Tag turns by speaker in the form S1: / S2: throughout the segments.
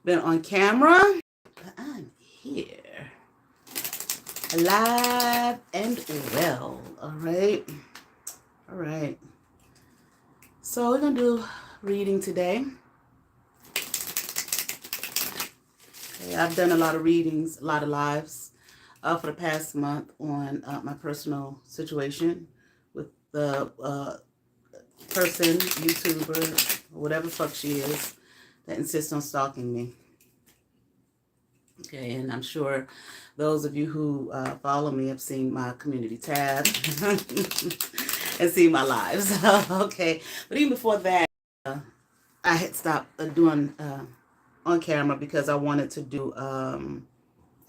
S1: been on camera, but I'm here, alive and well. All right. All right. So we're going to do reading today. Okay, I've done a lot of readings, a lot of lives for the past month on my personal situation with the person, YouTuber, whatever fuck she is, that insists on stalking me. Okay, and I'm sure those of you who follow me have seen my community tab and seen my lives. Okay, but even before that, I had stopped doing on camera because I wanted to do, I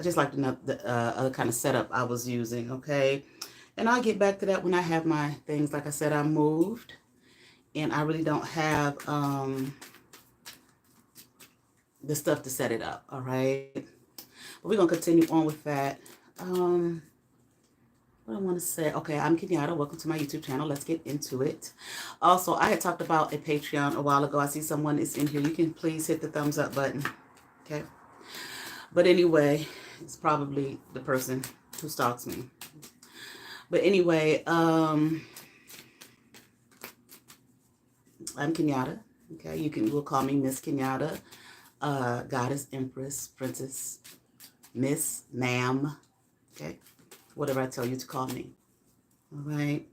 S1: just like the other kind of setup I was using, okay? And I'll get back to that when I have my things. Like I said, I moved, and I really don't have the stuff to set it up, all right? But we're going to continue on with that. What I want to say, okay, I'm Kenyatta. Welcome to my YouTube channel. Let's get into it. Also, I had talked about a Patreon a while ago. I see someone is in here. You can please hit the thumbs up button, okay? But anyway, it's probably the person who stalks me. But anyway, I'm Kenyatta, okay? We'll call me Miss Kenyatta, Goddess, Empress, Princess, Miss, Ma'am, okay? Whatever I tell you to call me, all right?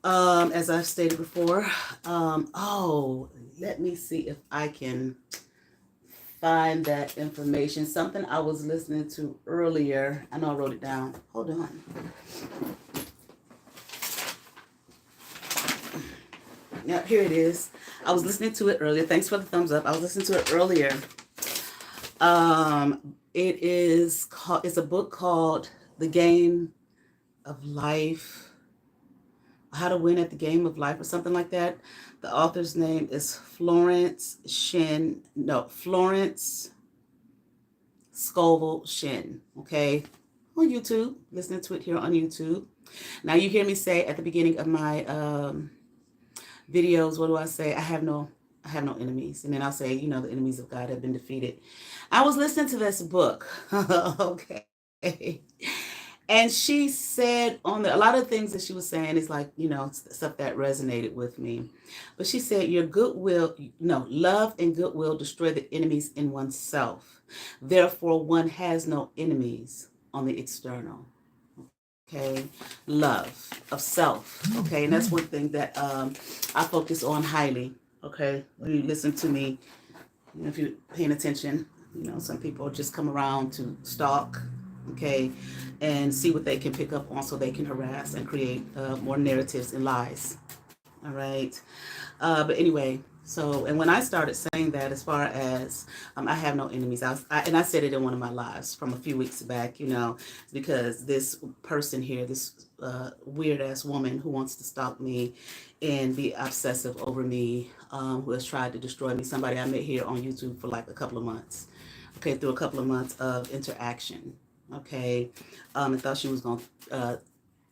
S1: As I've stated before, let me see if I can find that information. Something I was listening to earlier. I know I wrote it down. Hold on. Yep, here it is. I was listening to it earlier. Thanks for the thumbs up. I was listening to it earlier. It's a book called The Game of Life, How to Win at the Game of Life, or something like that. The author's name is Florence Scovel Shin, okay? On YouTube, listening to it here on YouTube. Now you hear me say at the beginning of my videos, what do I say? I have no enemies. And then I'll say, the enemies of God have been defeated. I was listening to this book, okay? And she said a lot of things that she was saying is like, stuff that resonated with me. But she said, love and goodwill destroy the enemies in oneself. Therefore, one has no enemies on the external. Okay, love of self. Okay, and that's one thing that I focus on highly. Okay, when you listen to me, if you're paying attention, some people just come around to stalk, okay, and see what they can pick up on so they can harass and create more narratives and lies. All right, but anyway. So, and when I started saying that, as far as I have no enemies, I said it in one of my lives from a few weeks back, because this person here, this weird ass woman who wants to stalk me and be obsessive over me, who has tried to destroy me, somebody I met here on YouTube for like a couple of months, okay, through a couple of months of interaction, okay, and thought she was going to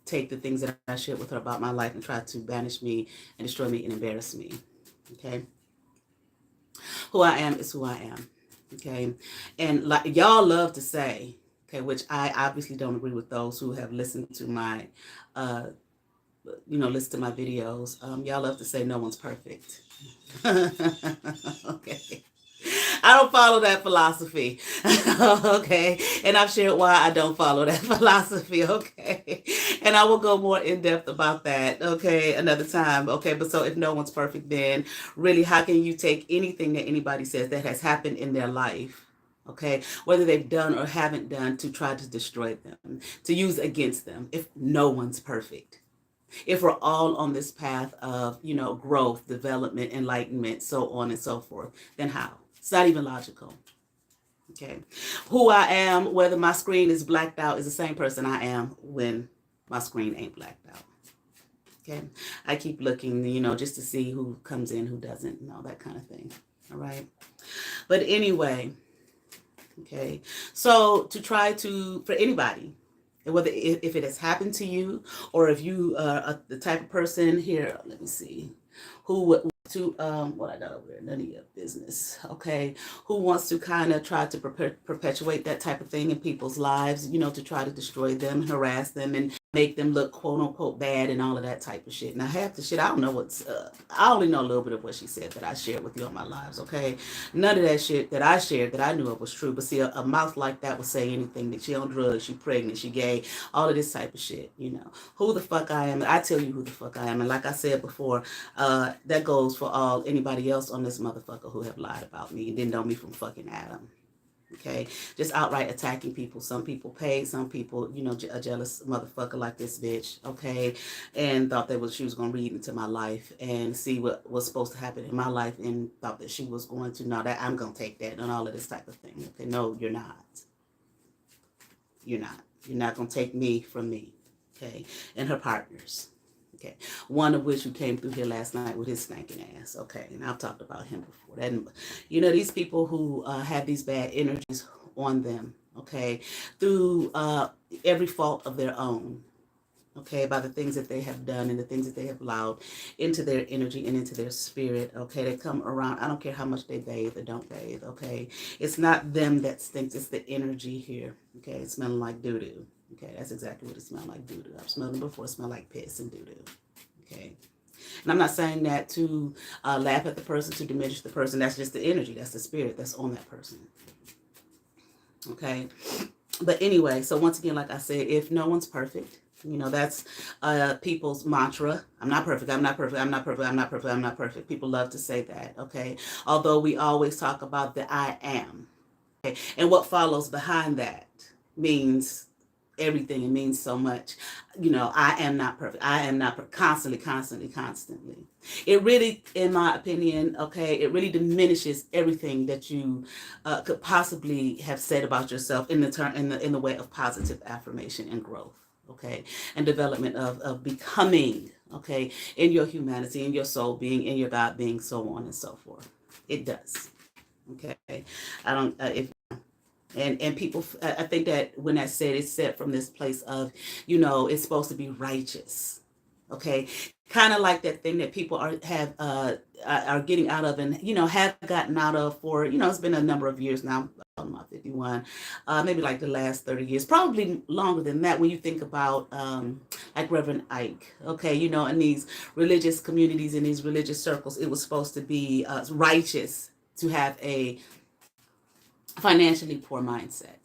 S1: take the things that I shared with her about my life and try to banish me and destroy me and embarrass me. Okay, who I am is who I am. Okay, and like y'all love to say, okay, which I obviously don't agree with those who have listened to my, listen to my videos. Y'all love to say no one's perfect. Okay. I don't follow that philosophy, okay? And I've shared why I don't follow that philosophy, okay? And I will go more in depth about that, okay, another time, okay? But so if no one's perfect, then really how can you take anything that anybody says that has happened in their life, okay, whether they've done or haven't done, to try to destroy them, to use against them, if no one's perfect? If we're all on this path of, growth, development, enlightenment, so on and so forth, then how? It's not even logical. Okay. Who I am, whether my screen is blacked out, is the same person I am when my screen ain't blacked out. Okay. I keep looking, just to see who comes in, who doesn't, and all that kind of thing. All right. But anyway, okay. So to try to, for anybody, whether if it has happened to you, or if you are the type of person here, let me see, who would to what I got over there, none of your business, okay, who wants to kind of try to perpetuate that type of thing in people's lives, you know, to try to destroy them, harass them, and make them look quote unquote bad and all of that type of shit. Now half the shit, I don't know what's I only know a little bit of what she said that I shared with you on my lives, okay? None of that shit that I shared that I knew of was true. But see, a mouth like that would say anything, that she on drugs, she pregnant, she gay, all of this type of shit, you know. Who the fuck I am, I tell you who the fuck I am. And like I said before, that goes for all anybody else on this motherfucker who have lied about me and didn't know me from fucking Adam. Okay, just outright attacking people. Some people paid, some people, you know, a jealous motherfucker like this bitch, okay, and thought that she was going to read into my life and see what was supposed to happen in my life, and thought that she was going to, no, that I'm going to take that and all of this type of thing. Okay, no, you're not. You're not. You're not going to take me from me, okay, and her partners. Okay, one of which who came through here last night with his stinking ass. Okay, and I've talked about him before. That, you know, these people who have these bad energies on them. Okay, through every fault of their own. Okay, by the things that they have done and the things that they have allowed into their energy and into their spirit. Okay, they come around. I don't care how much they bathe or don't bathe. Okay, it's not them that stinks. It's the energy here. Okay, it's smelling like doo doo. Okay, that's exactly what it smelled like, doo-doo. I've smelled them before. It smelled like piss and doo-doo. Okay. And I'm not saying that to laugh at the person, to diminish the person. That's just the energy. That's the spirit that's on that person. Okay. But anyway, so once again, like I said, if no one's perfect, you know, that's people's mantra. I'm not perfect. I'm not perfect. I'm not perfect. I'm not perfect. I'm not perfect. People love to say that. Okay. Although we always talk about the I am. Okay. And what follows behind that means everything. It means so much. You know, I am not perfect. I am not constantly. It really, in my opinion, okay, it really diminishes everything that you could possibly have said about yourself in the way of positive affirmation and growth, okay, and development of becoming, okay, in your humanity, in your soul being, in your God being, so on and so forth. It does. Okay. I don't if and people, I think that when I said, it's said from this place of, you know, it's supposed to be righteous, okay, kind of like that thing that people are getting out of, and you know, have gotten out of for, you know, it's been a number of years now. I'm 51, maybe like the last 30 years, probably longer than that. When you think about like Reverend Ike, okay, you know, in these religious communities, in these religious circles, it was supposed to be righteous to have a financially poor mindset,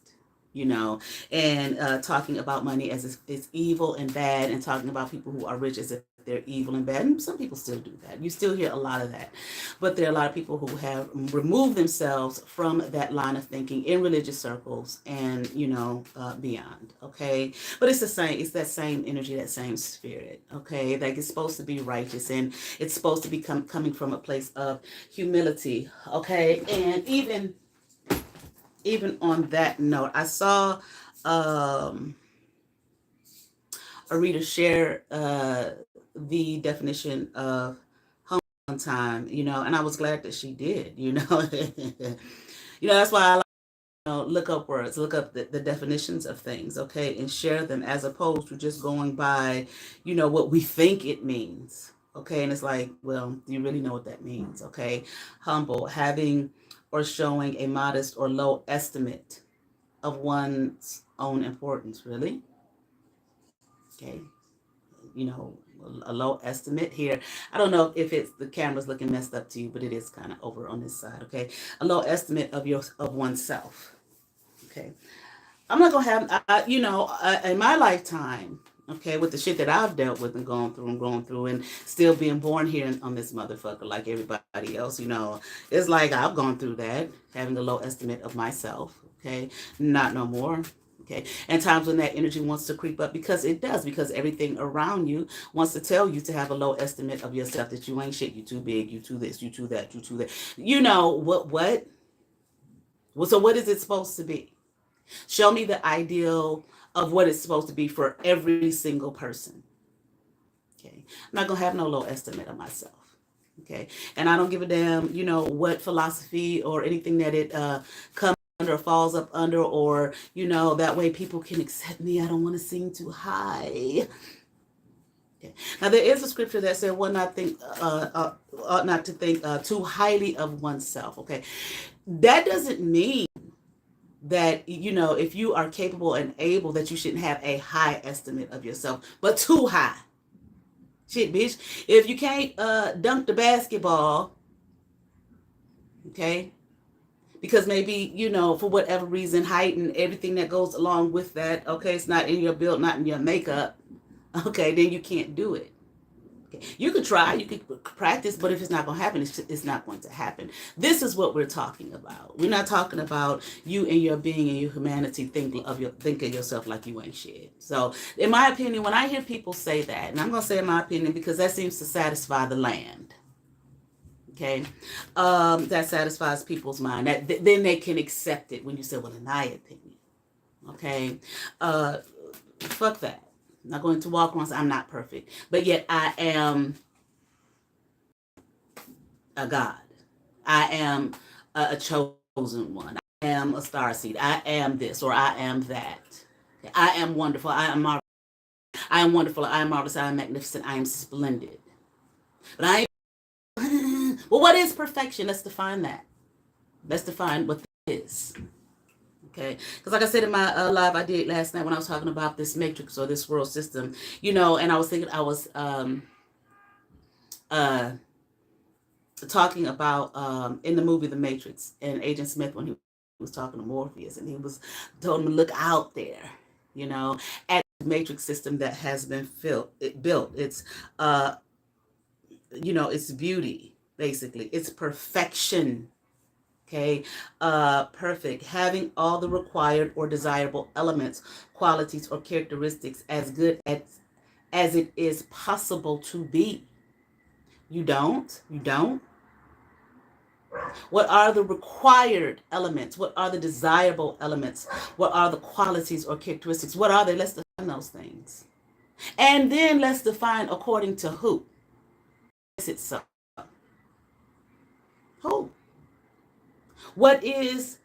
S1: you know, and talking about money as if it's evil and bad, and talking about people who are rich as if they're evil and bad. And some people still do that. You still hear a lot of that. But there are a lot of people who have removed themselves from that line of thinking in religious circles and, you know, beyond. Okay. But it's the same. It's that same energy, that same spirit. Okay. Like, it's supposed to be righteous, and it's supposed to be coming from a place of humility. Okay. And even on that note, I saw a reader share the definition of home one time, you know, and I was glad that she did, you know. You know, that's why I like, you know, look up words, look up the definitions of things, okay, and share them, as opposed to just going by, you know, what we think it means. Okay, and it's like, well, do you really know what that means? Okay, humble, having or showing a modest or low estimate of one's own importance, really. Okay, you know, a low estimate here. I don't know if it's the camera's looking messed up to you, but it is kind of over on this side. Okay, a low estimate of oneself. Okay, I'm not gonna have, you know, in my lifetime, okay, with the shit that I've dealt with and gone through, and still being born here on this motherfucker like everybody else, you know, it's like I've gone through that, having a low estimate of myself, okay, not no more. Okay, and times when that energy wants to creep up, because it does, because everything around you wants to tell you to have a low estimate of yourself, that you ain't shit, you too big, you too this, you too that, you too that. You know what? Well, so what is it supposed to be? Show me the ideal of what it's supposed to be for every single person. Okay. I'm not going to have no low estimate of myself. Okay. And I don't give a damn, you know, what philosophy or anything that it comes under or falls up under, or, you know, that way people can accept me. I don't want to sing too high. Okay. Now there is a scripture that said one ought not to think too highly of oneself. Okay, that doesn't mean that, you know, if you are capable and able, that you shouldn't have a high estimate of yourself, but too high. Shit, bitch. If you can't dunk the basketball, okay, because maybe, you know, for whatever reason, height and everything that goes along with that, okay, it's not in your build, not in your makeup, okay, then you can't do it. Okay. You could try, you could practice, but if it's not going to happen, it's not going to happen. This is what we're talking about. We're not talking about you and your being and your humanity think of yourself like you ain't shit. So, in my opinion, when I hear people say that, and I'm going to say in my opinion because that seems to satisfy the land. Okay, that satisfies people's mind. Then they can accept it when you say, "Well, in my opinion," okay, fuck that. I'm not going to walk around. I'm not perfect, but yet I am a God. I am a chosen one. I am a starseed. I am this or I am that. I am wonderful. I am marvelous. I am wonderful. I am marvelous. I am magnificent. I am splendid. But I am. Well, what is perfection? Let's define that. Let's define what that is. Okay, because like I said in my live I did last night when I was talking about this matrix or this world system, you know, and I was thinking I was talking about in the movie The Matrix and Agent Smith when he was talking to Morpheus and he was told him to look out there, you know, at the matrix system that has been built. It's you know, it's beauty, basically. It's perfection. Okay, perfect. Having all the required or desirable elements, qualities, or characteristics as good as it is possible to be. You don't? You don't? What are the required elements? What are the desirable elements? What are the qualities or characteristics? What are they? Let's define those things. And then let's define according to who. Is it so? Who? What is,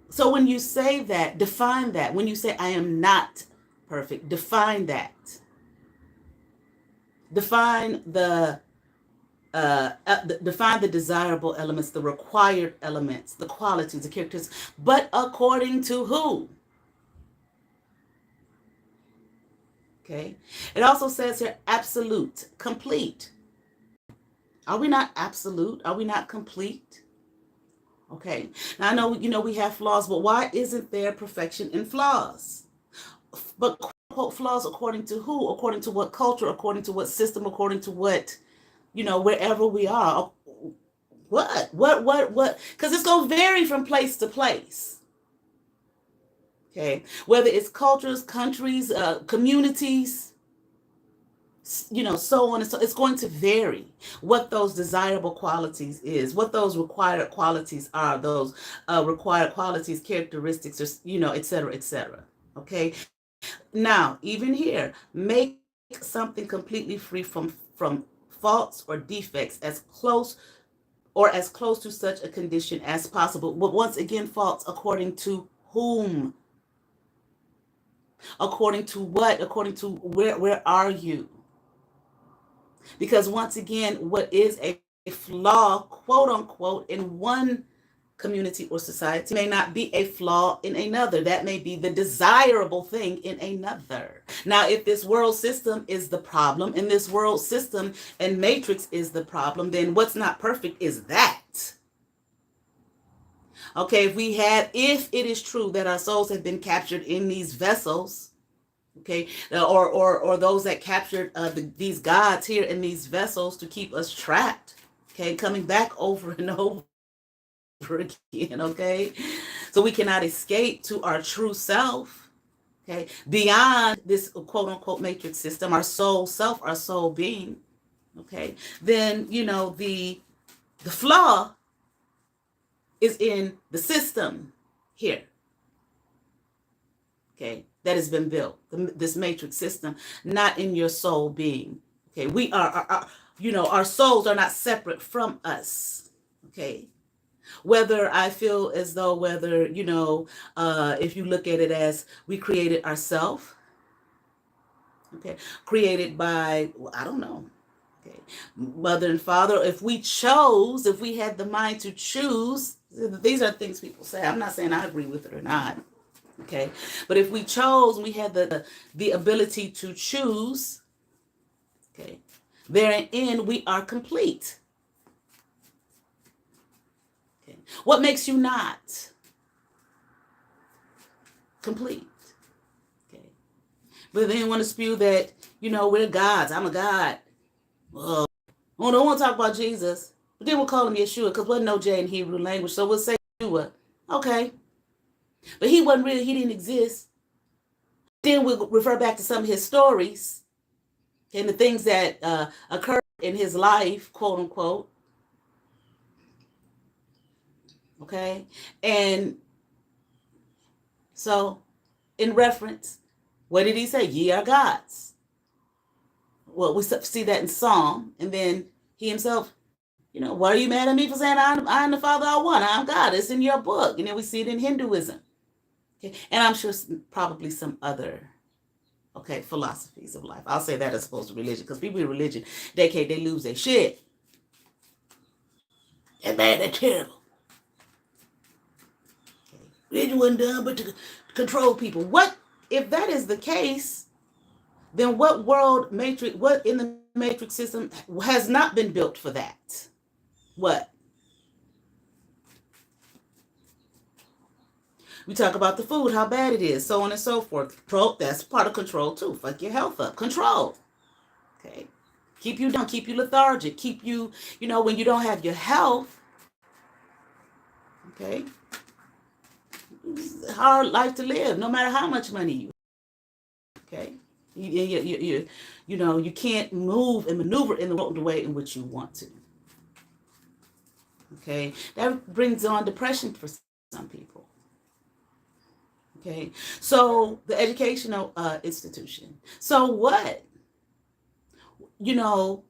S1: so when you say that, define that. When you say I am not perfect, define that. Define the define the desirable elements, the required elements, the qualities, the characters, but according to who? Okay. It also says here absolute, complete. Are we not absolute? Are we not complete? Okay. Now I know, you know, we have flaws, but why isn't there perfection in flaws? But quote flaws according to who? According to what culture? According to what system? According to what, you know, wherever we are. What? Because it's going to vary from place to place. Okay. Whether it's cultures, countries, communities, you know, so on and so, it's going to vary what those desirable qualities is, what those required qualities are, those required qualities, characteristics, or, you know, et cetera, et cetera. Okay. Now, even here, make something completely free from faults or defects as close to such a condition as possible. But once again, faults according to whom? According to what? According to where are you? Because once again, what is a flaw, quote unquote, in one community or society may not be a flaw in another. That may be the desirable thing in another. Now, if this world system is the problem, and this world system and matrix is the problem, then what's not perfect is that. Okay, if it is true that our souls have been captured in these vessels, okay, or those that captured these gods here in these vessels to keep us trapped, okay, coming back over and over again, okay, so we cannot escape to our true self, okay, beyond this quote unquote matrix system, our soul self, our soul being, okay, then, you know, the flaw is in the system here, okay, that has been built, this matrix system, not in your soul being. Okay, we are you know, our souls are not separate from us. Okay, whether I feel as though, whether, you know, if you look at it as we created ourselves, Okay, created by, well, I don't know. Okay, mother and father. If we chose, if we had the mind to choose, these are things people say. I'm not saying I agree with it or not. Okay, but if we chose, we had the ability to choose. Okay, therein we are complete. Okay, what makes you not complete? Okay, but then want to spew that, we're gods. I'm a god. Well, we don't want to talk about Jesus, but then we'll call him Yeshua because wasn't no J in Hebrew language, so we'll say Yeshua. Okay, but he wasn't really. He didn't exist. Then we'll refer back to some of his stories and the things that occurred in his life, quote unquote. Okay, and so in reference, what did he say? Ye are gods. Well, we see that in Psalm, and then he himself, why are you mad at me for saying I'm the Father I want? I'm God. It's in your book. And then we see it in Hinduism. Okay, and I'm sure probably some other, okay, philosophies of life. I'll say that as opposed to religion, because people in religion, they lose their shit. They're bad, they're terrible. Okay. Religion wasn't done but to control people. What if that is the case? Then what in the matrix system has not been built for that? What? We talk about the food, how bad it is, so on and so forth. Control, that's part of control too. Fuck your health up. Control. Okay. Keep you down, keep you lethargic, keep you, when you don't have your health. Okay. It's a hard life to live, no matter how much money you have. Okay. You can't move and maneuver in the way in which you want to. Okay. That brings on depression for some people. Okay, so the educational institution. So what? So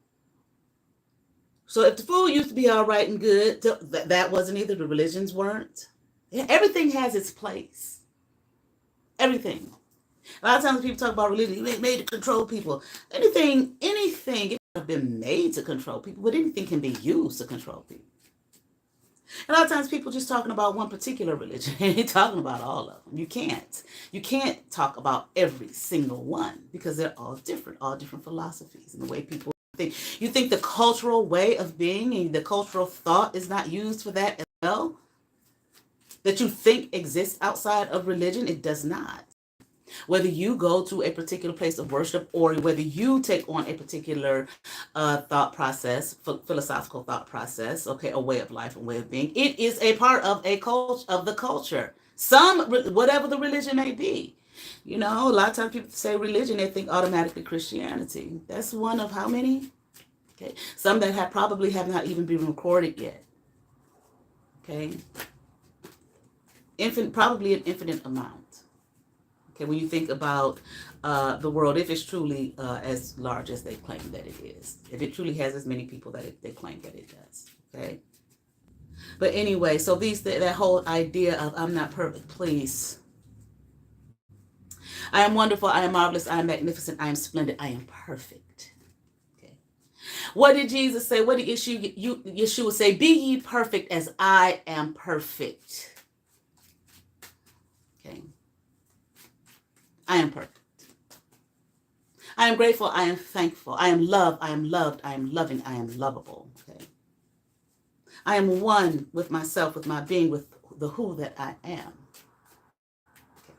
S1: if the food used to be all right and good, that wasn't either. The religions weren't. Everything has its place. Everything. A lot of times people talk about religion. It made to control people. Anything, it could have been made to control people, but anything can be used to control people. A lot of times people just talking about one particular religion and you're talking about all of them. You can't talk about every single one because they're all different philosophies and the way people think. You think the cultural way of being and the cultural thought is not used for that as well? That you think exists outside of religion? It does not. Whether you go to a particular place of worship or whether you take on a particular thought process, philosophical thought process, okay, a way of life, a way of being, it is a part of the culture. Whatever the religion may be. A lot of times people say religion, they think automatically Christianity. That's one of how many? Okay, some that probably have not even been recorded yet. Okay, probably an infinite amount. Okay, when you think about the world, if it's truly as large as they claim that it is, if it truly has as many people that they claim that it does, okay? But anyway, so that whole idea of I'm not perfect, please. I am wonderful, I am marvelous, I am magnificent, I am splendid, I am perfect. Okay. What did Jesus say? What did Yeshua say? Be ye perfect as I am perfect. Okay. I am perfect. I am grateful. I am thankful. I am loved. I am loved. I am loving. I am lovable. Okay. I am one with myself, with my being, with the who that I am. Okay.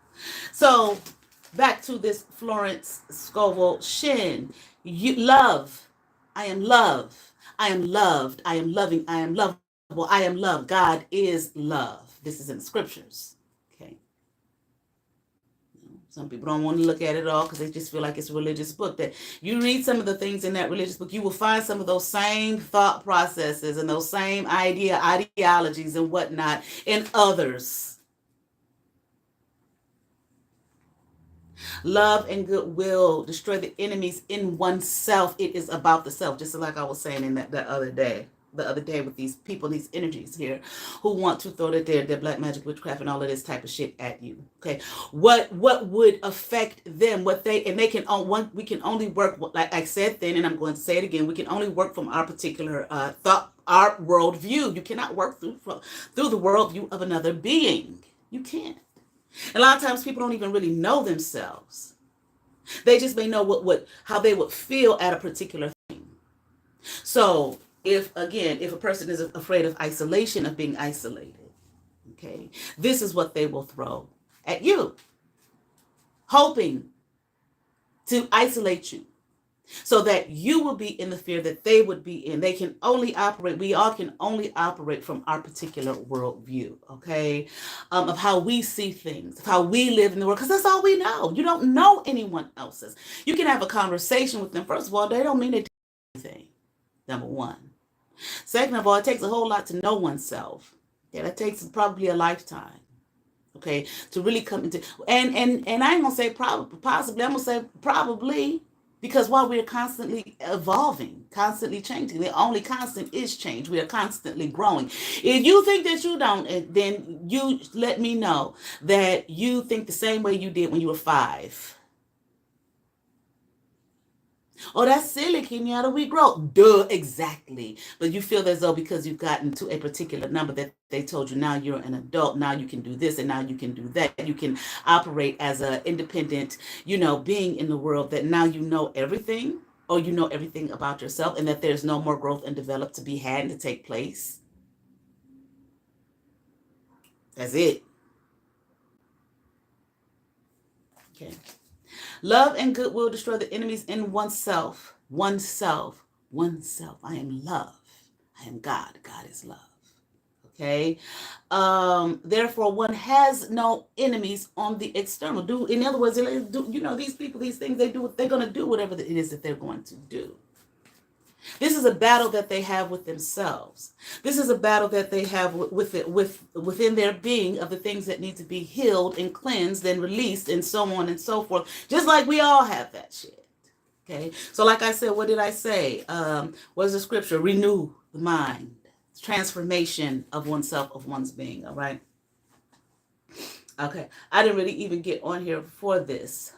S1: So back to this Florence Scovel Shin. Love. I am love. I am loved. I am loving. I am lovable. I am love. God is love. This is in the scriptures. Some people don't want to look at it all because they just feel like it's a religious book. That you read some of the things in that religious book, you will find some of those same thought processes and those same ideologies and whatnot in others. Love and goodwill destroy the enemies in oneself. It is about the self, just like I was saying in that other day. the other day with these people, these energies here, who want to throw their black magic, witchcraft, and all of this type of shit at you. Okay, what would affect them? What they and they can on we can only work, like I said then, and I'm going to say it again. We can only work from our particular thought, our worldview. You cannot work through the worldview of another being. You can't. And a lot of times people don't even really know themselves. They just may know how they would feel at a particular thing. So if a person is afraid of isolation, of being isolated, okay, this is what they will throw at you, hoping to isolate you so that you will be in the fear that they would be in. We all can only operate from our particular worldview, okay, of how we see things, of how we live in the world, because that's all we know. You don't know anyone else's. You can have a conversation with them. First of all, they don't mean they do anything, number one. Second of all, it takes a whole lot to know oneself. Yeah, that takes probably a lifetime, okay, to really come into, and I ain't gonna say possibly, I'm gonna say probably, because while we're constantly evolving, constantly changing, the only constant is change. We are constantly growing. If you think that you don't, then you let me know that you think the same way you did when you were 5. Oh, that's silly, Kenyatta. We grow. Duh, exactly. But you feel as though because you've gotten to a particular number that they told you now you're an adult, now you can do this and now you can do that. You can operate as an independent, being in the world, that now you know everything, or you know everything about yourself, and that there's no more growth and develop to be had and to take place. That's it. Okay. Love and goodwill destroy the enemies in oneself. Oneself. I am love. I am God. God is love. Okay. Therefore, one has no enemies on the external. In other words, these people, these things, they're going to do whatever it is that they're going to do. This is a battle that they have with themselves. This is a battle that they have within their being, of the things that need to be healed and cleansed and released and so on and so forth. Just like we all have that shit. Okay. So like I said, what did I say? What is the scripture? Renew the mind. Transformation of oneself, of one's being. All right. Okay. I didn't really even get on here for this.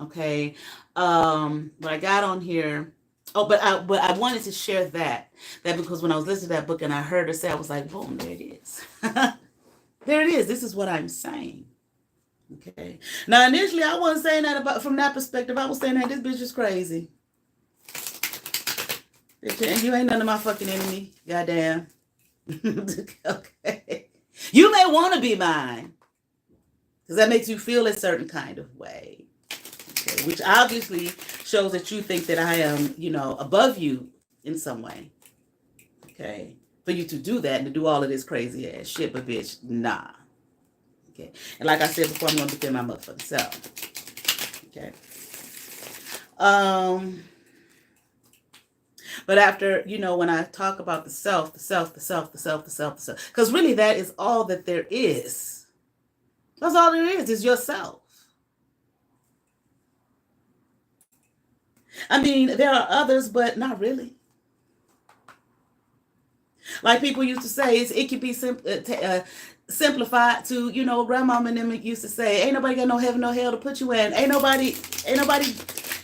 S1: Okay. But I got on here. Oh, but I wanted to share that because when I was listening to that book and I heard her say, I was like, boom, there it is. There it is. This is what I'm saying. Okay. Now, initially, I wasn't saying that from that perspective. I was saying that this bitch is crazy. And you ain't none of my fucking enemy. Goddamn. Okay. You may want to be mine, because that makes you feel a certain kind of way. Okay. Which obviously shows that you think that I am, above you in some way. Okay. For you to do that and to do all of this crazy ass shit, but bitch, nah. Okay. And like I said before, I'm going to defend my motherfucking self. Okay. But after, when I talk about the self, because really that is all that there is. That's all there is yourself. I mean, there are others, but not really. Like people used to say, it could be simplified to, grandmama and them used to say, ain't nobody got no heaven, no hell to put you in. Ain't nobody,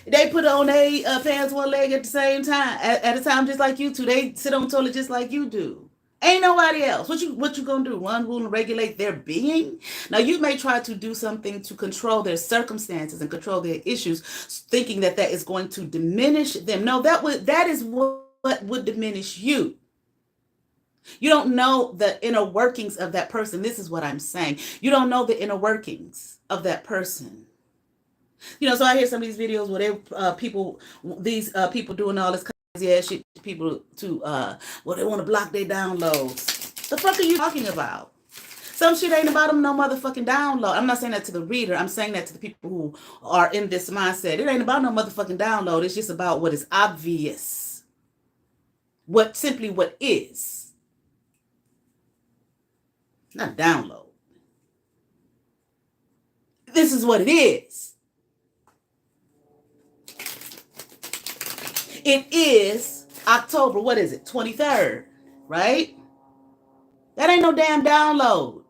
S1: they put on their pants one leg at the same time, at a time just like you two. They sit on the toilet just like you do. Ain't nobody else. What you gonna do? Run, rule, and regulate their being? Now, you may try to do something to control their circumstances and control their issues, thinking that is going to diminish them. No, that is what would diminish you. You don't know the inner workings of that person. This is what I'm saying. You don't know the inner workings of that person. So I hear some of these videos where these people doing all this crazy ass shit to people to, they want to block their downloads. The fuck are you talking about? Some shit ain't about them no motherfucking download. I'm not saying that to the reader. I'm saying that to the people who are in this mindset. It ain't about no motherfucking download. It's just about what is obvious. What is. Not download. This is what it is. It is October, what is it, 23rd, right? That ain't no damn download.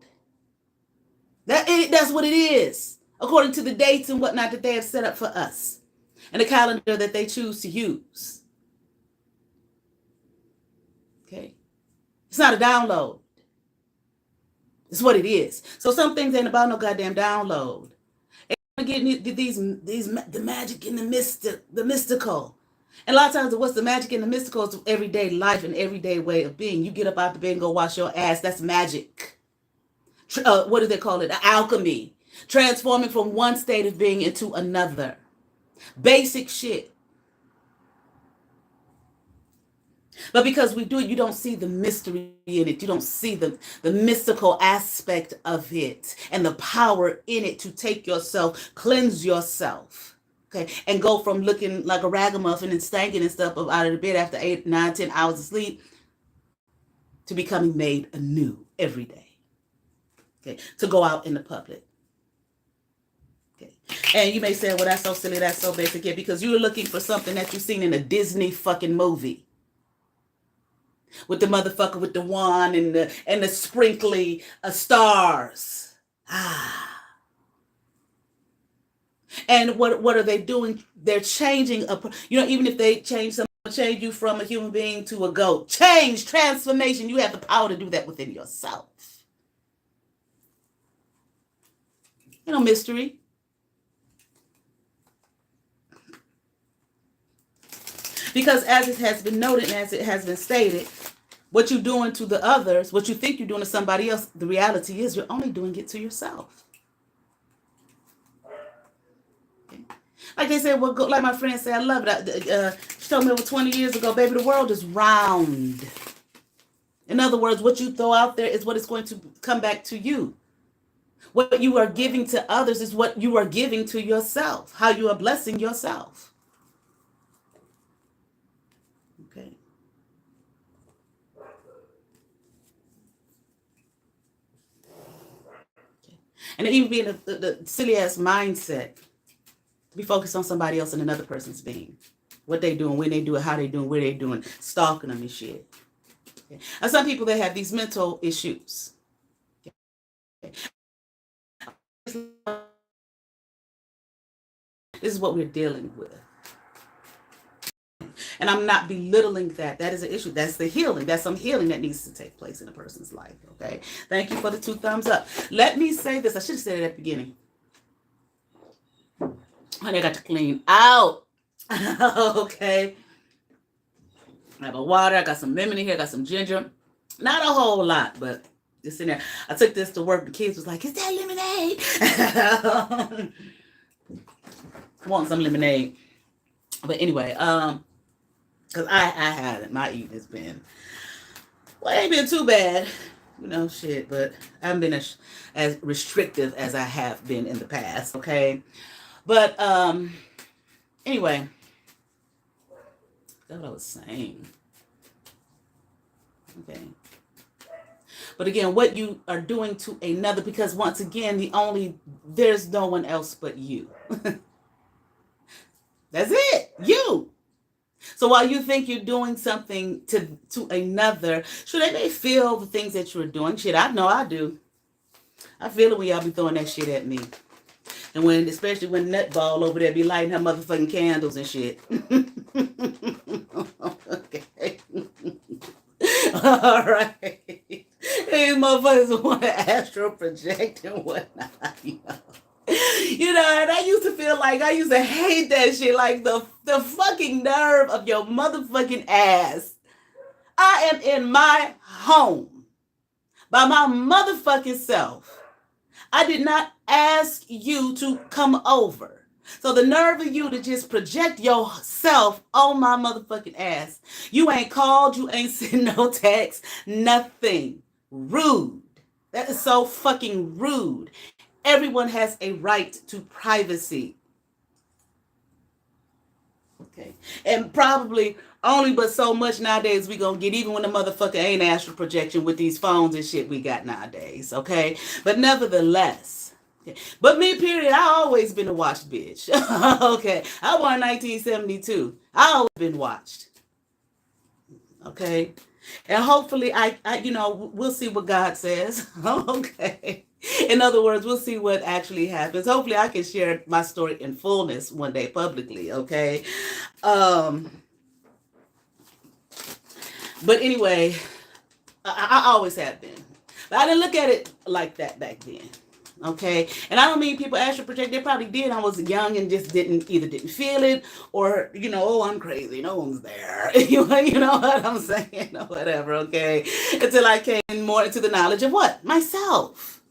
S1: That's what it is, according to the dates and whatnot that they have set up for us and the calendar that they choose to use. Okay? It's not a download. It's what it is. So some things ain't about no goddamn download. And getting these the magic and the mystical. And a lot of times, what's the magic and the mystical is everyday life and everyday way of being. You get up out the bed and go wash your ass. That's magic. What do they call it? Alchemy. Transforming from one state of being into another. Basic shit. But because we do it, you don't see the mystery in it. You don't see the mystical aspect of it and the power in it to take yourself, cleanse yourself, okay, and go from looking like a ragamuffin and stinking and stuff up out of the bed after 8, 9, 10 hours of sleep to becoming made anew every day, okay, to go out in the public. Okay. And you may say, well, that's so silly, that's so basic, yeah, because you're looking for something that you've seen in a Disney fucking movie. With the motherfucker with the wand and the sprinkly stars. And what are they doing? They're changing even if they change you from a human being to a goat. Change, transformation. You have the power to do that within yourself. Mystery. Because as it has been noted and as it has been stated, what you're doing to the others, what you think you're doing to somebody else, the reality is you're only doing it to yourself. Okay. Like they said, like my friend said, I love it. She told me over 20 years ago, baby, the world is round. In other words, what you throw out there is what is going to come back to you. What you are giving to others is what you are giving to yourself, how you are blessing yourself. Okay. And even being the silly ass mindset to be focused on somebody else and another person's being, what they doing, when they do it, how they doing, where they doing, stalking them and shit. Okay. And some people, they have these mental issues. Okay. This is what we're dealing with. And I'm not belittling that. That is an issue. That's the healing. That's some healing that needs to take place in a person's life. Okay. Thank you for the 2 thumbs up. Let me say this. I should have said it at the beginning. Honey, I got to clean out. Okay. I have a water. I got some lemon in here. I got some ginger. Not a whole lot, but just in there. I took this to work. The kids was like, is that lemonade? I want some lemonade. But anyway, because I haven't. My eating has been, well, it ain't been too bad. Shit. But I haven't been as restrictive as I have been in the past. Okay. But anyway, that's what I was saying. Okay. But again, what you are doing to another, because once again, there's no one else but you. That's it. You. So while you think you're doing something to another, sure, they may feel the things that you're doing. Shit, I know I do. I feel it when y'all be throwing that shit at me. And especially when Nutball over there be lighting her motherfucking candles and shit. Okay. All right. These motherfuckers want to astral project and whatnot. And I used to feel like I used to hate that shit. Like the fucking nerve of your motherfucking ass. I am in my home by my motherfucking self. I did not ask you to come over. So the nerve of you to just project yourself on my motherfucking ass. You ain't called, you ain't sent no text, nothing. Rude. That is so fucking rude. Everyone has a right to privacy. Okay. And probably only but so much nowadays we gonna get, even when the motherfucker ain't astral projection with these phones and shit we got nowadays. Okay. But nevertheless. Okay. But me, period, I always been a watched bitch. Okay. I won 1972. I always been watched. Okay. And hopefully we'll see what God says. Okay. In other words, we'll see what actually happens. Hopefully I can share my story in fullness one day publicly. Okay. Um, but anyway, I always have been. But I didn't look at it like that back then. Okay. And I don't mean people astral project. They probably did. I was young and just didn't feel it, or, oh, I'm crazy. No one's there. You know what I'm saying? Or whatever. Okay. Until I came more into the knowledge of what? Myself.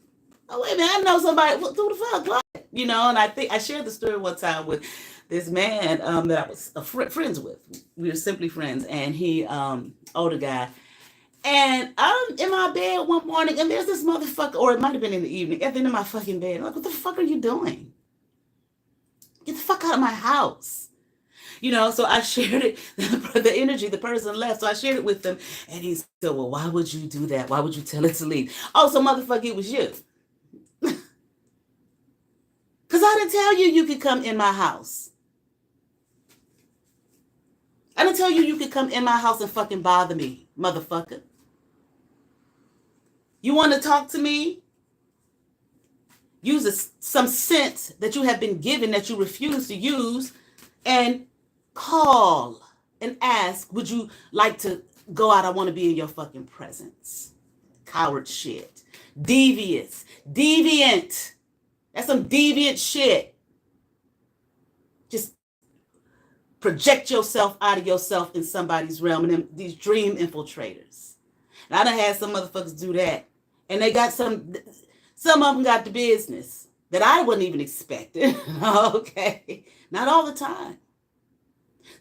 S1: Oh, wait a minute. I know somebody. Who the fuck? What? And I think I shared the story one time with this man that I was friends with. We were simply friends. And he, older guy. And I'm in my bed one morning, and there's this motherfucker, or it might have been in the evening, I've been in my fucking bed. I'm like, what the fuck are you doing? Get the fuck out of my house. So I shared it, the energy, the person left. So I shared it with them, and he said, well, why would you do that? Why would you tell it to leave? Oh, so motherfucker, it was you. Because I didn't tell you could come in my house. I didn't tell you could come in my house and fucking bother me, motherfucker. You want to talk to me? Use some sense that you have been given that you refuse to use, and call and ask, would you like to go out? I want to be in your fucking presence. Coward shit. Devious. Deviant. That's some deviant shit. Just project yourself out of yourself in somebody's realm, and these dream infiltrators. And I done had some motherfuckers do that. And they got some of them got the business that I wasn't even expecting. Okay. Not all the time.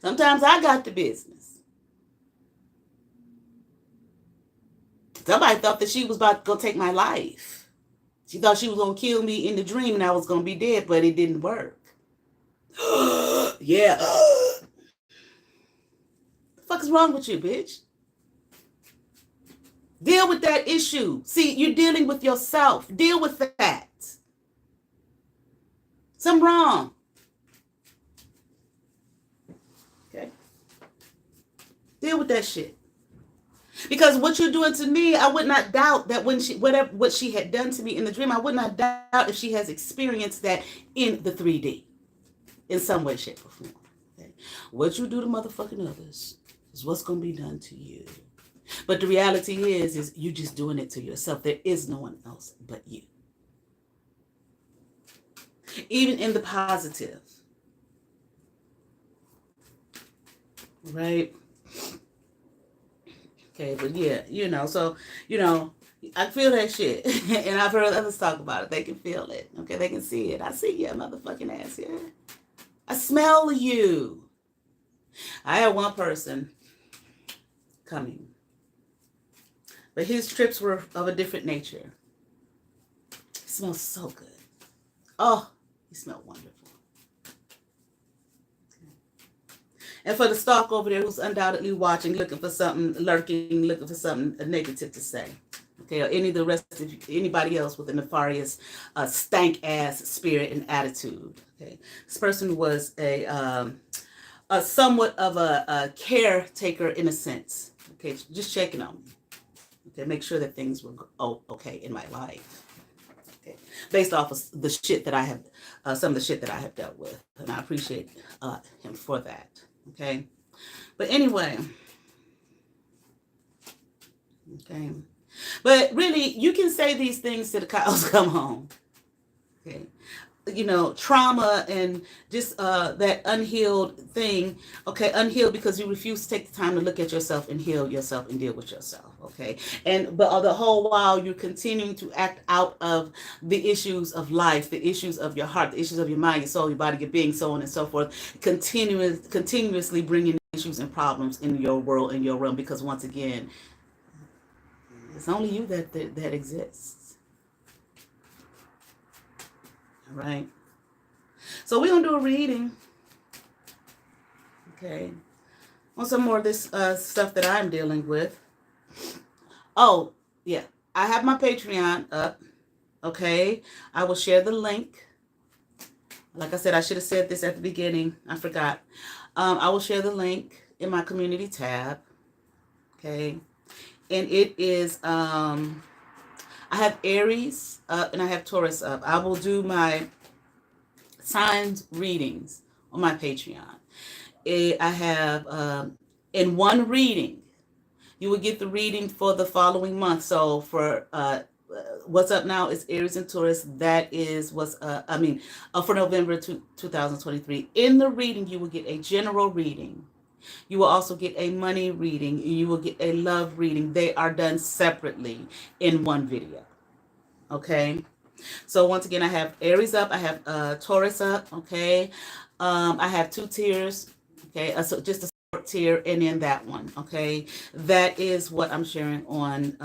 S1: Sometimes I got the business. Somebody thought that she was about to go take my life. She thought she was going to kill me in the dream and I was going to be dead, but it didn't work. Yeah. The fuck is wrong with you, bitch? Deal with that issue. See, you're dealing with yourself. Deal with that. Something wrong. Okay. Deal with that shit. Because what you're doing to me, I would not doubt that what she had done to me in the dream, I would not doubt if she has experienced that in the 3D. In some way, shape, or form. Okay. What you do to motherfucking others is what's going to be done to you. But the reality is you just doing it to yourself. There is no one else but you. Even in the positive. Right? Okay, but yeah, so, I feel that shit. And I've heard others talk about it. They can feel it. Okay, they can see it. I see your motherfucking ass here. I smell you. I had one person coming. But his trips were of a different nature. He smells so good. Oh, he smelled wonderful. And for the stalk over there who's undoubtedly watching, looking for something, lurking, looking for something negative to say. Okay, or anybody else with a nefarious, stank-ass spirit and attitude. Okay, this person was a somewhat of a caretaker in a sense. Okay, just checking on me. Okay, make sure that things were okay in my life. Okay, based off of the shit that I have, some of the shit that I have dealt with, and I appreciate him for that. Okay, but anyway, okay, but really, you can say these things till the cows come home. Okay, trauma and just that unhealed thing. Okay, unhealed because you refuse to take the time to look at yourself and heal yourself and deal with yourself. Okay, but the whole while you're continuing to act out of the issues of life, the issues of your heart, the issues of your mind, your soul, your body, your being, so on and so forth. Continuously bringing issues and problems in your world, in your realm, because once again, it's only you that exists. All right. So we're gonna do a reading. Okay. On some more of this stuff that I'm dealing with. Oh, yeah. I have my Patreon up. Okay. I will share the link. Like I said, I should have said this at the beginning. I forgot. I will share the link in my community tab. Okay. And it is, I have Aries up and I have Taurus up. I will do my signed readings on my Patreon. I have, in one reading, you will get the reading for the following month. So for what's up now is Aries and Taurus. That is what's for November 2023. In the reading, you will get a general reading. You will also get a money reading. You will get a love reading. They are done separately in one video. Okay. So once again, I have Aries up. I have Taurus up. Okay. I have 2 tiers. Okay. So just a short tier and then that one. Okay. That is what I'm sharing on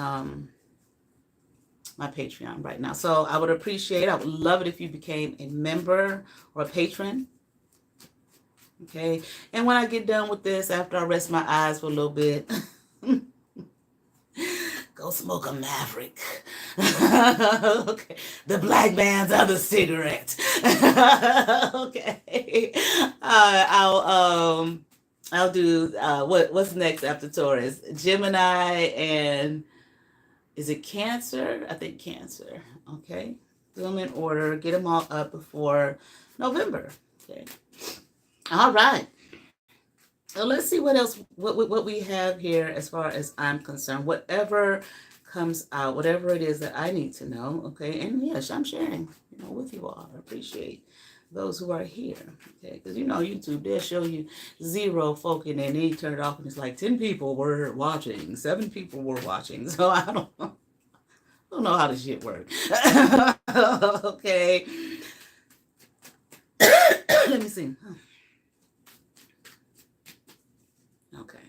S1: my Patreon right now. So I would love it if you became a member or a patron. Okay. And when I get done with this, after I rest my eyes for a little bit, go smoke a Maverick. Okay. The black man's other cigarette. Okay. I'll do what's next after Taurus? Gemini and is it Cancer? I think Cancer. Okay. Do them in order. Get them all up before November. Okay. All right. So let's see what else, what we have here as far as I'm concerned. Whatever comes out, whatever it is that I need to know, okay? And yes, I'm sharing, with you all. I appreciate those who are here, okay? Because, YouTube, they'll show you 0 folk and then they turn it off and it's like 10 people were watching, 7 people were watching. So I don't know how this shit works. Okay. Let me see. Okay.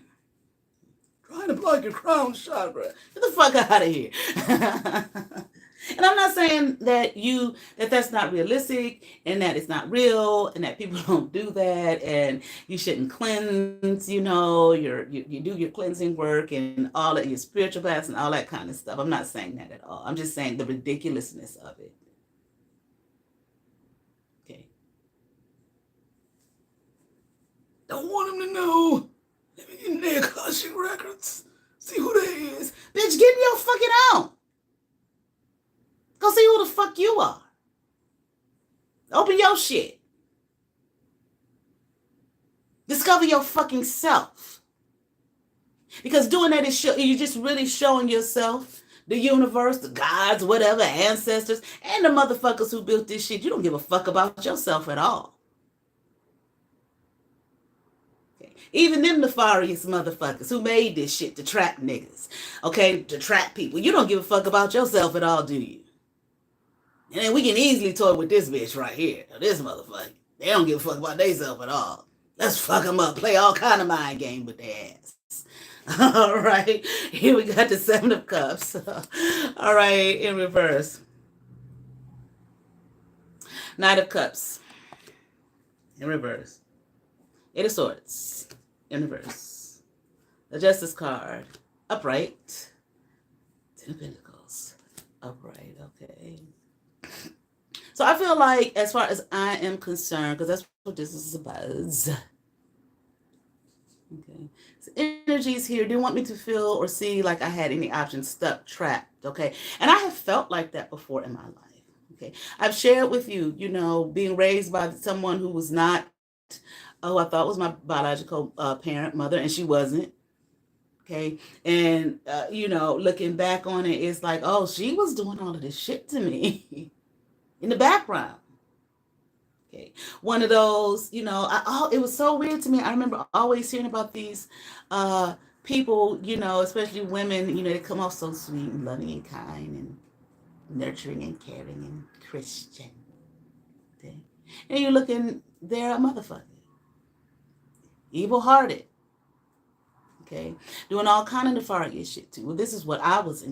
S1: Trying to block your crown chakra. Get the fuck out of here. And I'm not saying that that's not realistic and that it's not real and that people don't do that and you shouldn't cleanse, you do your cleansing work and all of your spiritual baths and all that kind of stuff. I'm not saying that at all. I'm just saying the ridiculousness of it. Okay. Don't want them to know. Let me get in their Akashic records. See who that is. Bitch, get your fucking out. Go see who the fuck you are. Open your shit. Discover your fucking self. Because doing that is you're just really showing yourself, the universe, the gods, whatever, ancestors, and the motherfuckers who built this shit. You don't give a fuck about yourself at all. Okay. Even them nefarious motherfuckers who made this shit to trap niggas. Okay, to trap people. You don't give a fuck about yourself at all, do you? And then we can easily toy with this bitch right here. This motherfucker. They don't give a fuck about themselves at all. Let's fuck them up. Play all kind of mind game with their ass. All right. Here we got the 7 of Cups. All right. In reverse. Knight of Cups. In reverse. 8 of Swords. In reverse. The Justice card. Upright. 10 of Pentacles. Upright. Okay. So I feel like, as far as I am concerned, because that's what this is about. Okay. So energies here didn't want me to feel or see like I had any options, stuck, trapped. Okay. And I have felt like that before in my life. Okay. I've shared with you, being raised by someone who was not, I thought was my biological parent, mother, and she wasn't. Okay. And, looking back on it, it's like, oh, she was doing all of this shit to me. In the background. Okay. One of those, it was so weird to me. I remember always hearing about these people, especially women, they come off so sweet and loving and kind and nurturing and caring and Christian. Okay. And you're looking, they're a motherfucker. Evil-hearted. Okay. Doing all kind of nefarious shit too. Well, this is what I was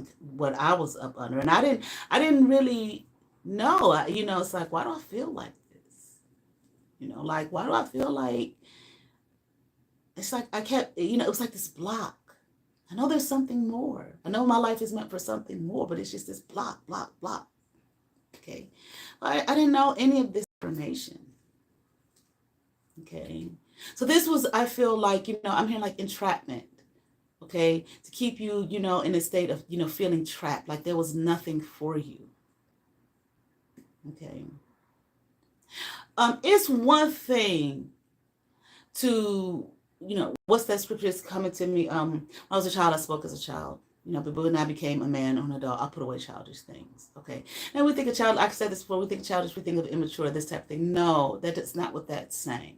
S1: up under. And I didn't really know, it's like, why do I feel like this? Why do I feel like, it's like I kept, it was like this block. I know there's something more. I know my life is meant for something more, but it's just this block. Okay. I didn't know any of this information. Okay. So this was, I feel like, I'm hearing like entrapment. okay, to keep you, in a state of, feeling trapped, like there was nothing for you. Okay. It's one thing to, what's that scripture that's coming to me? When I was a child, I spoke as a child. But when I became a man or an adult, I put away childish things. Okay. And we think of child, like I said this before, we think childish, we think of immature, this type of thing. No, that is not what that's saying.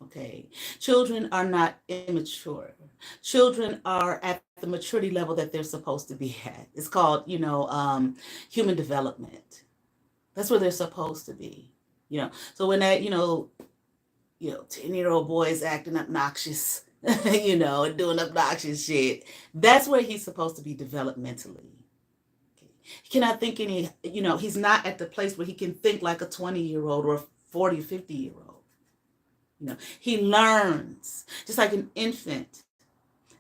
S1: Okay. Children are not immature. Children are at the maturity level that they're supposed to be at. It's called, human development. That's where they're supposed to be. So when that, 10-year-old boy is acting obnoxious, and doing obnoxious shit, that's where he's supposed to be developmentally. Okay. He cannot think he's not at the place where he can think like a 20-year-old or a 40, 50-year-old. He learns, just like an infant.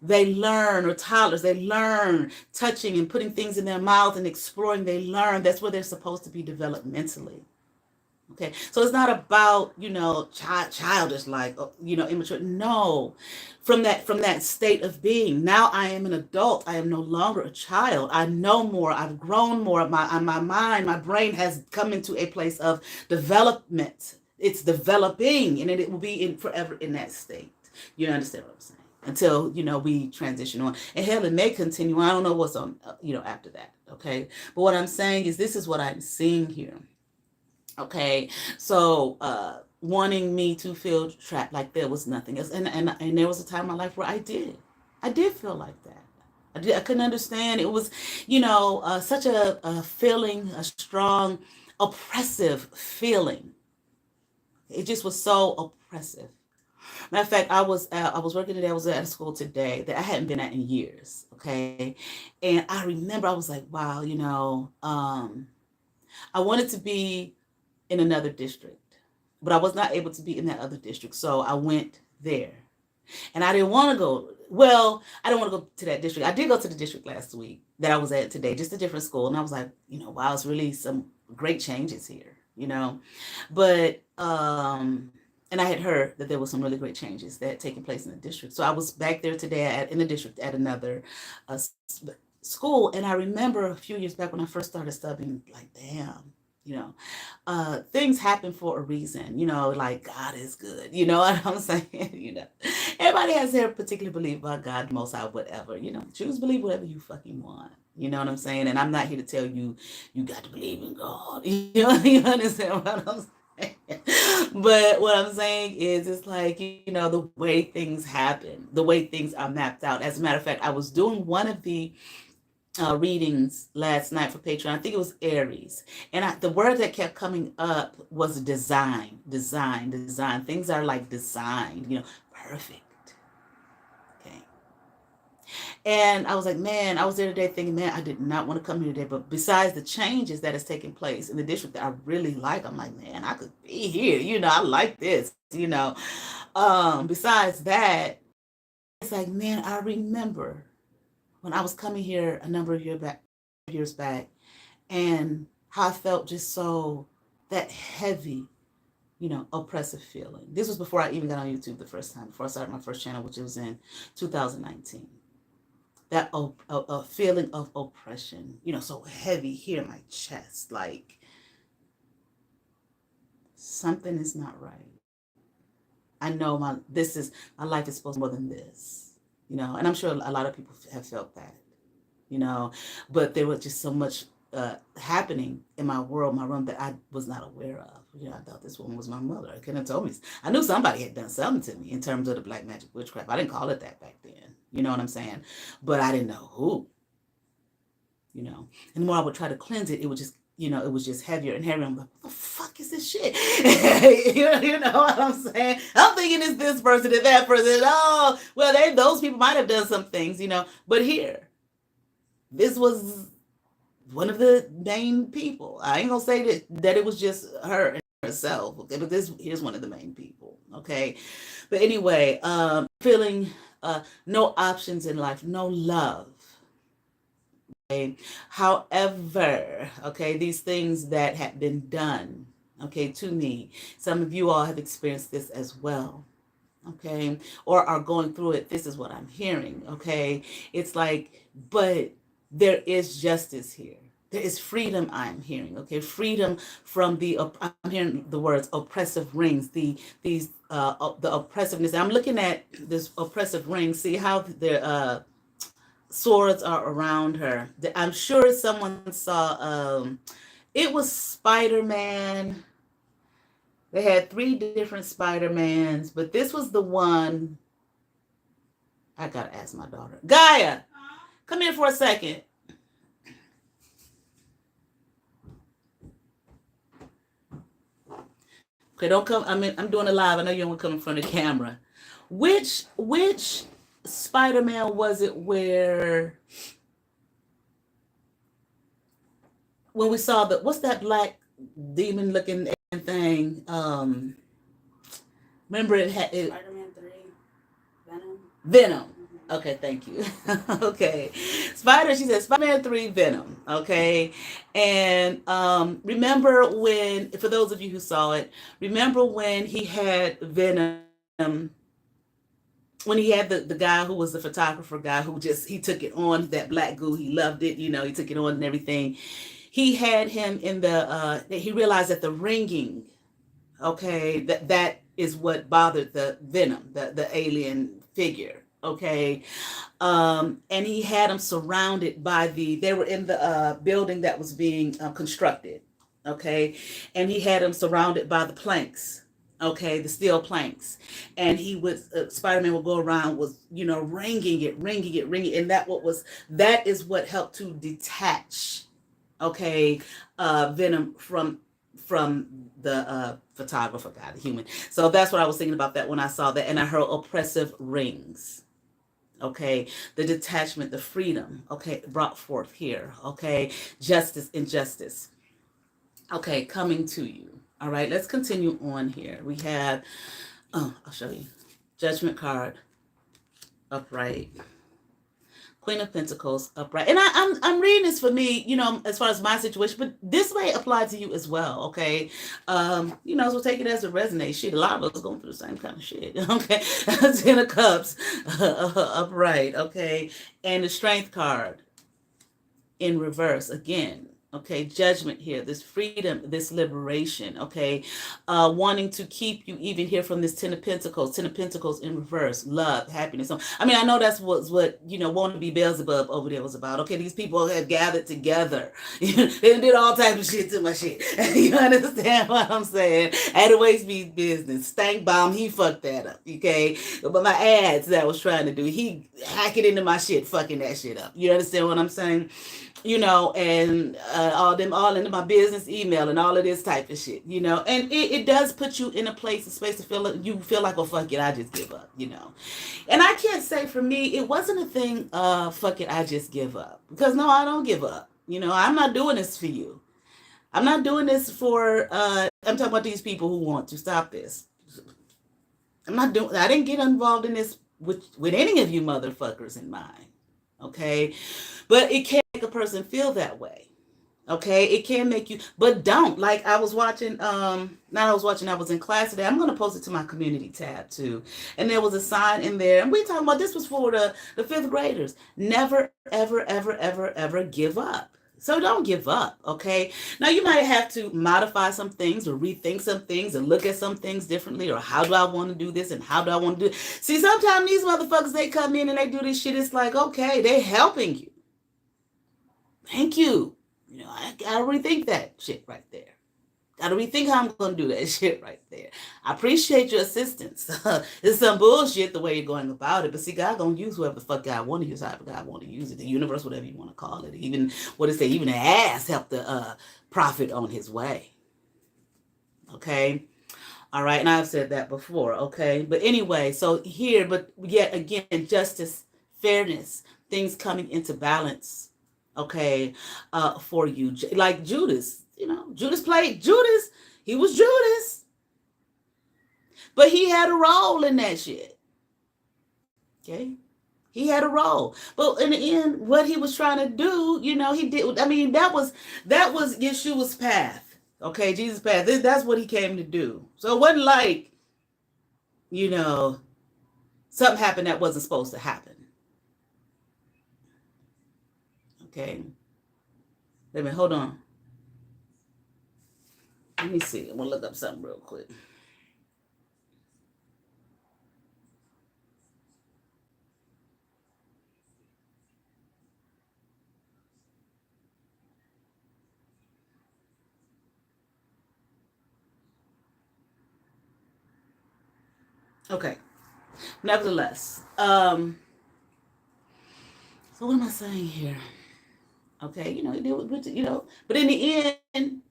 S1: They learn, or toddlers, they learn touching and putting things in their mouth and exploring. They learn. That's where they're supposed to be developmentally. Okay, so it's not about childish, like immature. No, from that state of being. Now I am an adult. I am no longer a child. I know more. I've grown more. My mind, my brain has come into a place of development. It's developing, and it will be forever in that state. You understand what I'm saying? Until we transition on, and hell, it may continue. I don't know what's on after that. Okay, but what I'm saying is this is what I'm seeing here. Okay, so wanting me to feel trapped, like there was nothing else, and there was a time in my life where I did feel like that. I couldn't understand. It was, such a feeling, a strong, oppressive feeling. It just was so oppressive. Matter of fact, I was working today. I was at a school today that I hadn't been at in years. Okay, and I remember I was like, wow, I wanted to be in another district, but I was not able to be in that other district. So I went there, and I didn't want to go. Well, I didn't want to go to that district. I did go to the district last week that I was at today, just a different school. And I was like, wow, it's really some great changes here, but, and I had heard that there was some really great changes that had taken place in the district. So I was back there today in the district at another school. And I remember a few years back when I first started studying, like, damn, things happen for a reason, like God is good, you know what I'm saying? Everybody has their particular belief about God, Most High, whatever, choose believe whatever you fucking want, you know what I'm saying? And I'm not here to tell you, you got to believe in God, you understand what I'm saying? But what I'm saying is, it's like, the way things happen, the way things are mapped out. As a matter of fact, I was doing one of the readings last night for Patreon. I think it was Aries. And the word that kept coming up was design. Things are like designed, perfect. Okay. And I was like, man, I was there today thinking, man, I did not want to come here today. But besides the changes that has taken place in the district that I really like, I'm like, man, I could be here. I like this, besides that, it's like, man, I remember when I was coming here a number of years back, and how I felt just so that heavy, oppressive feeling. This was before I even got on YouTube the first time, before I started my first channel, which was in 2019. That a feeling of oppression, so heavy here in my chest, like something is not right. I know my life is supposed to be more than this. And I'm sure a lot of people have felt that, but there was just so much happening in my world, my realm, that I was not aware of. I thought this woman was my mother. I couldn't have told me. I knew somebody had done something to me in terms of the black magic witchcraft. I didn't call it that back then. You know what I'm saying? But I didn't know who. And the more I would try to cleanse it, it would just, it was just heavier and heavier. I'm like, what the fuck is this shit? you know what I'm saying? I'm thinking it's this person and that person. Oh, well, those people might have done some things, but here, this was one of the main people. I ain't gonna say that it was just her and herself, okay? But here's one of the main people, okay? But anyway, feeling no options in life, no love. Okay. However, okay, these things that have been done, okay, to me, some of you all have experienced this as well. okay, or are going through it, this is what I'm hearing, okay? It's like, but there is justice here. There is freedom I'm hearing, okay? Freedom from I'm hearing the words oppressive rings, the oppressiveness. I'm looking at this oppressive ring, see how the swords are around her. I'm sure someone saw, it was Spider-Man. They had three different Spider-Mans, but this was the one. I gotta ask my daughter. Gaia, come here for a second. Okay, don't come. I'm doing it live. I know you don't want to come in front of the camera. Which Spider-Man was it where when we saw what's that black demon looking thing? Remember it
S2: Spider-Man 3, Venom.
S1: Venom. Okay, thank you. Okay. She said Spider-Man 3 Venom. Okay. And remember when, for those of you who saw it, remember when he had Venom, when he had the guy who was the photographer guy who he took it on, that black goo, he loved it, he took it on and everything. He had him in he realized that the ringing, okay, that is what bothered the Venom, the alien figure, okay. And he had them surrounded by they were in the building that was being constructed, okay, and he had them surrounded by the planks, okay, the steel planks, and he would Spider-Man would go around with ringing it, and that is what helped to detach, okay, Venom from the photographer guy, the human. So that's what I was thinking about that when I saw that, and I heard oppressive rings. Okay, the detachment, the freedom, okay, brought forth here. Okay, justice, injustice. Okay, coming to you. All right, let's continue on here. We have, I'll show you. Judgment card, upright. Queen of Pentacles, upright. And I'm reading this for me, as far as my situation, but this may apply to you as well, okay? So take it as it resonates. Shit, a lot of us going through the same kind of shit, okay? 10 of Cups, upright, okay? And the Strength card in reverse, again, okay, judgment here, this freedom, this liberation, okay, wanting to keep you even here from this Ten of Pentacles in reverse, love, happiness. I know that's what want to be Beelzebub over there was about. Okay, these people have gathered together. They did all types of shit to my shit. You understand what I'm saying? Adaways be business. Stank bomb, he fucked that up, okay? But my ads that I was trying to do, he hack it into my shit, fucking that shit up. You understand what I'm saying? And all into my business email and all of this type of shit, and it does put you in a place, a space to feel like, well, fuck it, I just give up, and I can't say for me, it wasn't a thing, fuck it, I just give up, because no, I don't give up, I'm not doing this for you. I'm not doing this for, I'm talking about these people who want to stop this. I didn't get involved in this with any of you motherfuckers in mind, okay? But it can make a person feel that way. Okay, it can make you, but don't. Like I was watching, I was in class today. I'm gonna post it to my community tab too. And there was a sign in there, and we talking about this was for the fifth graders. Never, ever, ever, ever, ever give up. So don't give up, okay? Now you might have to modify some things or rethink some things and look at some things differently, or how do I want to do this and how do I want to do it? See, sometimes these motherfuckers, they come in and they do this shit. It's like, okay, they're helping you. Thank you. I gotta rethink that shit right there. Gotta rethink how I'm gonna do that shit right there. I appreciate your assistance. It's some bullshit the way you're going about it, but see, God gonna use whoever the fuck God want to use, however God want to use it. The universe, whatever you want to call it. Even even the ass helped the prophet on his way. Okay. All right, and I've said that before. Okay, but anyway, so here, but yet again, justice, fairness, things coming into balance. Okay, for you, like Judas, Judas played Judas. He was Judas, but he had a role in that shit. Okay, he had a role, but in the end, what he was trying to do, he did. That was Yeshua's path. Okay, Jesus' path. That's what he came to do. So it wasn't like, Something happened that wasn't supposed to happen. Okay. Wait a minute, hold on. Let me see. I'm going to look up something real quick. Okay. Nevertheless, so what am I saying here? Okay, but in the end,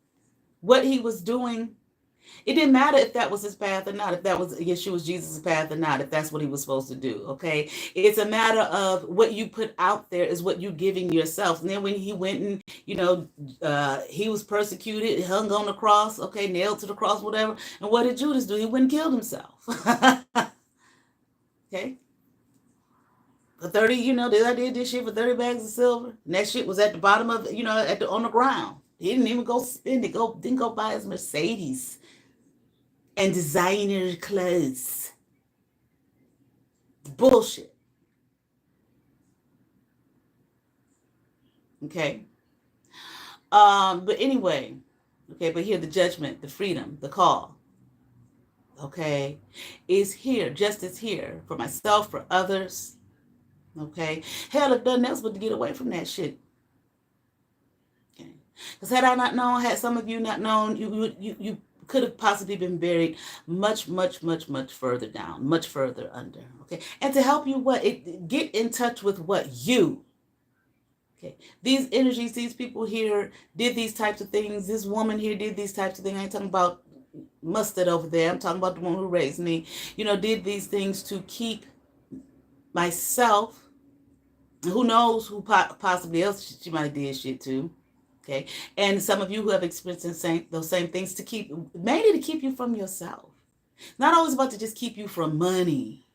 S1: what he was doing, it didn't matter if that was his path or not, if that was Yeshua's Jesus' path or not, if that's what he was supposed to do. Okay, it's a matter of what you put out there is what you're giving yourself. And then when he went and he was persecuted, hung on the cross, okay, nailed to the cross, whatever. And what did Judas do? He went and killed himself. Okay. For 30, I did this shit for 30 bags of silver. And that shit was at the bottom of, on the ground. He didn't even go spend it. Didn't go buy his Mercedes and designer clothes. Bullshit. Okay. But anyway, okay, but here the judgment, the freedom, the call, okay, is here, justice here for myself, for others. Okay. Hell, if nothing else but to get away from that shit. Okay. Because had I not known, had some of you not known, you could have possibly been buried much, much, much, much further down, much further under. Okay. And to help you get in touch with what you. Okay. These energies, these people here did these types of things. This woman here did these types of things. I ain't talking about Mustard over there. I'm talking about the one who raised me. Did these things to keep myself. Who knows who possibly else she might have did shit to. Okay. And some of you who have experienced those same things mainly to keep you from yourself. Not always about to just keep you from money.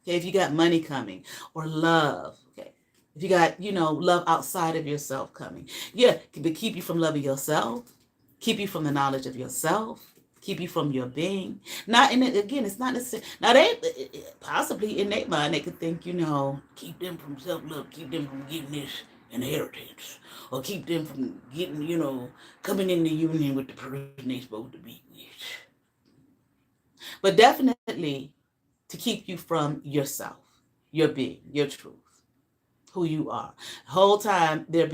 S1: Okay. If you got money coming or love. Okay. If you got, love outside of yourself coming. Yeah. But keep you from loving yourself. Keep you from the knowledge of yourself. Keep you from your being. It's not necessarily. Now, they possibly in their mind, they could think, keep them from self-love, keep them from getting this inheritance, or keep them from getting, coming into union with the person they're supposed to be with. But definitely to keep you from yourself, your being, your truth, who you are. The whole time they're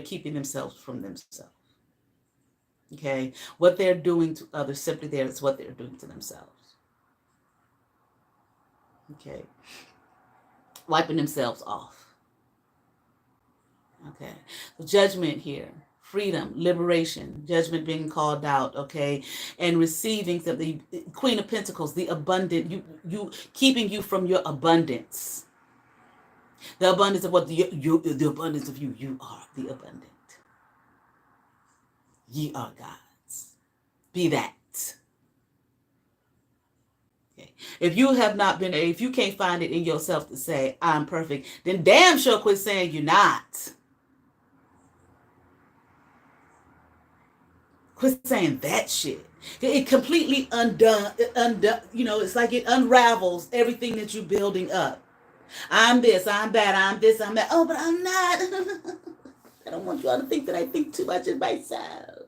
S1: keeping themselves from themselves. Okay, what they're doing to others simply there is what they're doing to themselves. Okay, wiping themselves off. Okay, so judgment here, freedom, liberation, judgment being called out. Okay, and receiving the Queen of Pentacles, the abundant, you keeping you from your abundance. The abundance of what the abundance of you are the abundant. Ye are gods. Be that. Okay. If you can't find it in yourself to say, I'm perfect, then damn sure quit saying you're not. Quit saying that shit. It completely undone, it's like it unravels everything that you're building up. I'm this, I'm that, I'm this, I'm that. Oh, but I'm not. I don't want you all to think that I think too much of myself.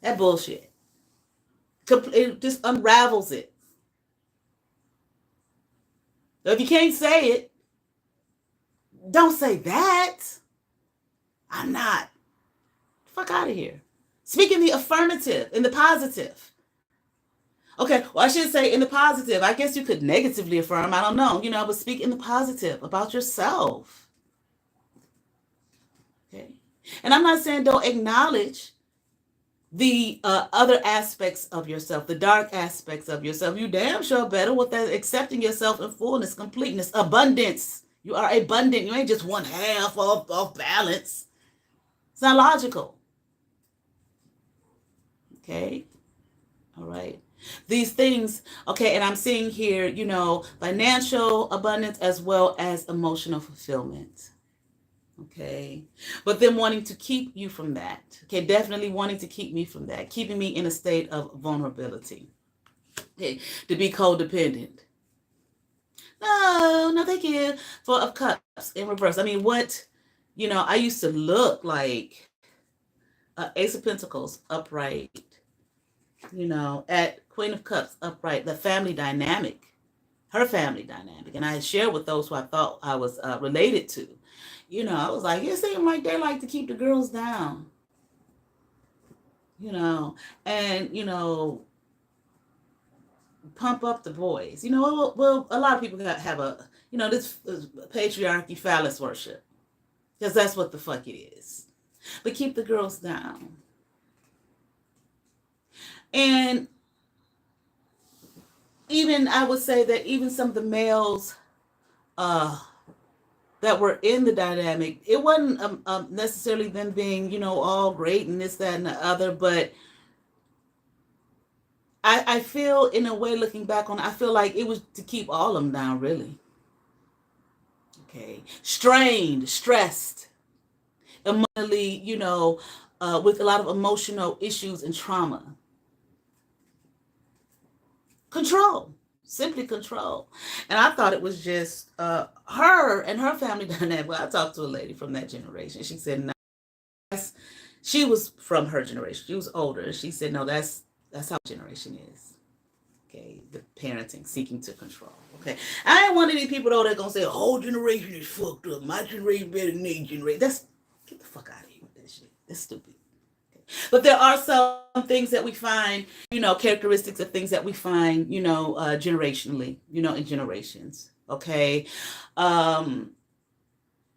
S1: That bullshit. It just unravels it. So if you can't say it, don't say that. I'm not. Fuck out of here. Speak in the affirmative, in the positive. Okay, well, I should say in the positive. I guess you could negatively affirm. I don't know, but speak in the positive about yourself. Okay. And I'm not saying don't acknowledge the other aspects of yourself, the dark aspects of yourself. You damn sure better with that, accepting yourself in fullness, completeness, abundance. You are abundant. You ain't just one half off balance. It's not logical. Okay. All right. These things, okay, and I'm seeing here, financial abundance as well as emotional fulfillment. Okay. But then wanting to keep you from that. Okay. Definitely wanting to keep me from that. Keeping me in a state of vulnerability. Okay. To be codependent. No, thank you. Four of Cups in reverse. I mean, what, I used to look like Ace of Pentacles upright, at Queen of Cups upright, the family dynamic, her family dynamic. And I shared with those who I thought I was related to. I was like, it seemed like they like to keep the girls down, you know, and, pump up the boys. Well, a lot of people have this patriarchy phallus worship, because that's what the fuck it is. But keep the girls down. And even, I would say that even some of the males that were in the dynamic, it wasn't necessarily them being, all great and this, that, and the other, but I feel, in a way, looking back on it, I feel like it was to keep all of them down, really. Okay. Strained, stressed, emotionally, with a lot of emotional issues and trauma. Control. Simply control. And I thought it was just her and her family dynamic. Well, I talked to a lady from that generation. She said, no, she was from her generation. She was older. She said, no, that's how generation is. Okay, the parenting, seeking to control. Okay, I ain't one of these people though that gonna say a whole generation is fucked up. My generation better than their generation. Get the fuck out of here with that shit. That's stupid. Okay. But there are some things that we find, characteristics of things that we find, generationally, in generations. Okay, that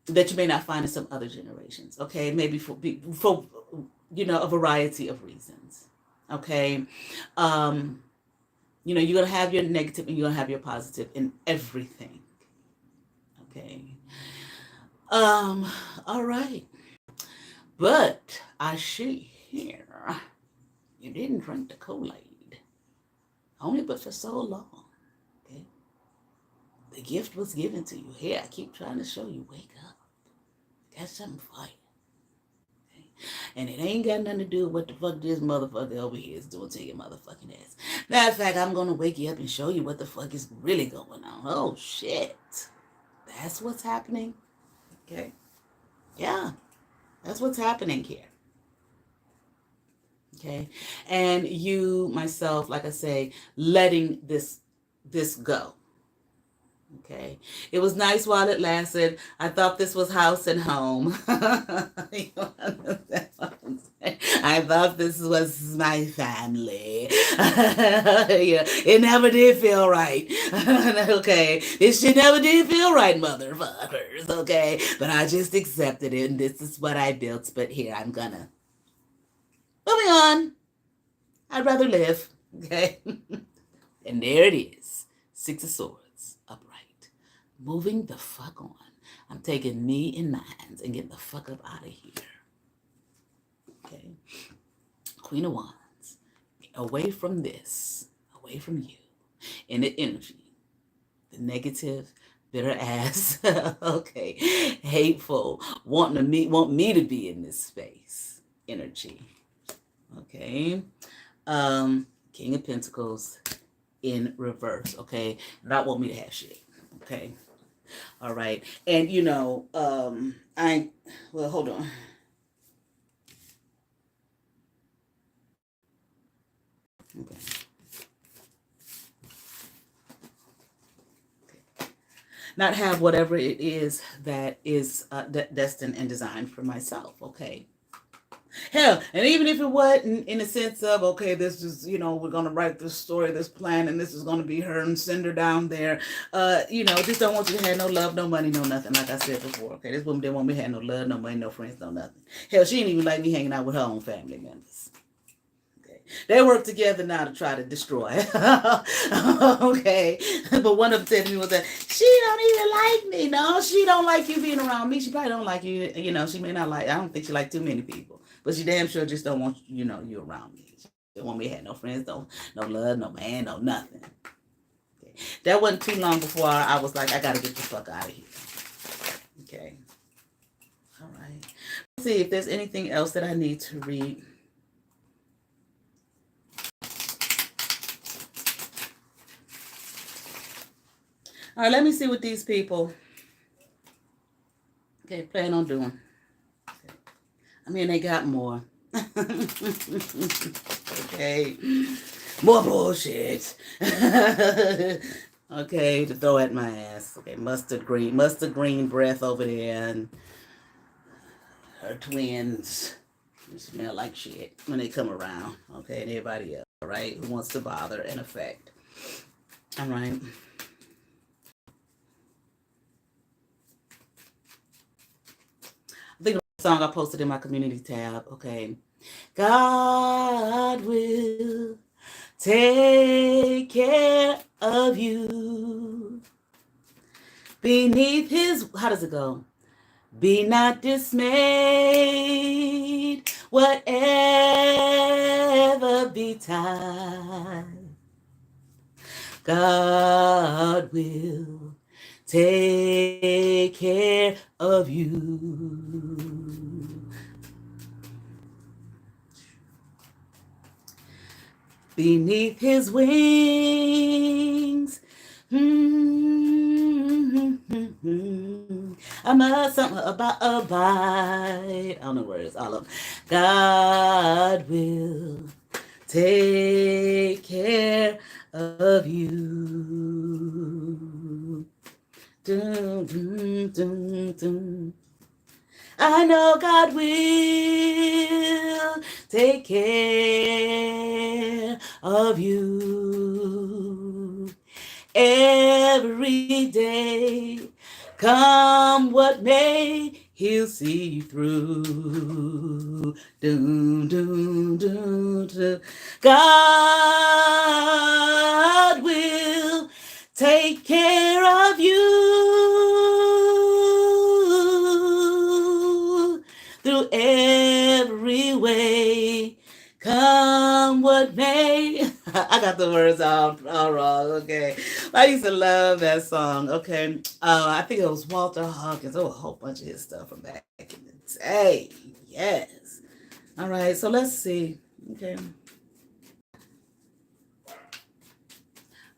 S1: you may not find in some other generations. Okay, maybe for a variety of reasons. Okay. You're going to have your negative and you're going to have your positive in everything. Okay. All right. But I see here you didn't drink the Kool-Aid. Only but for so long. Okay. The gift was given to you. Here, I keep trying to show you. Wake up. Got something for you. And it ain't got nothing to do with what the fuck this motherfucker over here is doing to your motherfucking ass. Matter of fact, I'm going to wake you up and show you what the fuck is really going on. Oh, shit. That's what's happening. Okay. Yeah. That's what's happening here. Okay. And you, myself, like I say, letting this go. Okay. It was nice while it lasted. I thought this was house and home. I thought this was my family. Yeah, it never did feel right. Okay. It shit never did feel right, motherfuckers. Okay. But I just accepted it, and this is what I built. But here, I'm gonna. Moving on. I'd rather live. Okay. And there it is. Six of Swords. Upright. Moving the fuck on. I'm taking me in my hands and getting the fuck up out of here. Okay. Queen of Wands. Away from this. Away from you. In the energy. The negative, bitter ass. Okay. Hateful. Want me to be in this space. Energy. Okay. King of Pentacles in reverse. Okay. Not want me to have shit. Okay. All right. And hold on. Okay. Not have whatever it is that is destined and designed for myself. Okay. Hell, and even if it wasn't in the sense of, okay, this is, we're going to write this story, this plan, and this is going to be her and send her down there. Just don't want you to have no love, no money, no nothing. Like I said before, okay, this woman didn't want me to have no love, no money, no friends, no nothing. Hell, she didn't even like me hanging out with her own family members. Okay. They work together now to try to destroy. Okay. But one of them said to me was that, she don't even like me. No, she don't like you being around me. She probably don't like you. She may not like, I don't think she like too many people. But she damn sure just don't want, you around me. She don't want me to have no friends, no love, no man, no nothing. Okay. That wasn't too long before I was like, I got to get the fuck out of here. Okay. All right. Let's see if there's anything else that I need to read. All right, let me see what these people, okay, plan on doing. Okay. I mean, they got more. Okay. More bullshit. Okay, to throw at my ass. Okay, mustard green breath over there, and her twins smell like shit when they come around. Okay, and everybody else, all right, who wants to bother and affect. All right. I think the song I posted in my community tab. Okay, God will take care of you beneath his, how does it go? Be not dismayed, whatever betide. God will take care of you. Beneath his wings. I must something about abide. I don't know where it's all of. God will take care of you. Dun, dun, dun, dun. I know God will take care of you every day. Come what may, he'll see you through. Dun, dun, dun, dun. God will take care of you through every way. Come what may. I got the words all wrong. Okay, I used to love that song. Okay, I think it was Walter Hawkins. Oh, a whole bunch of his stuff from back in the day. Yes. All right, so let's see. Okay.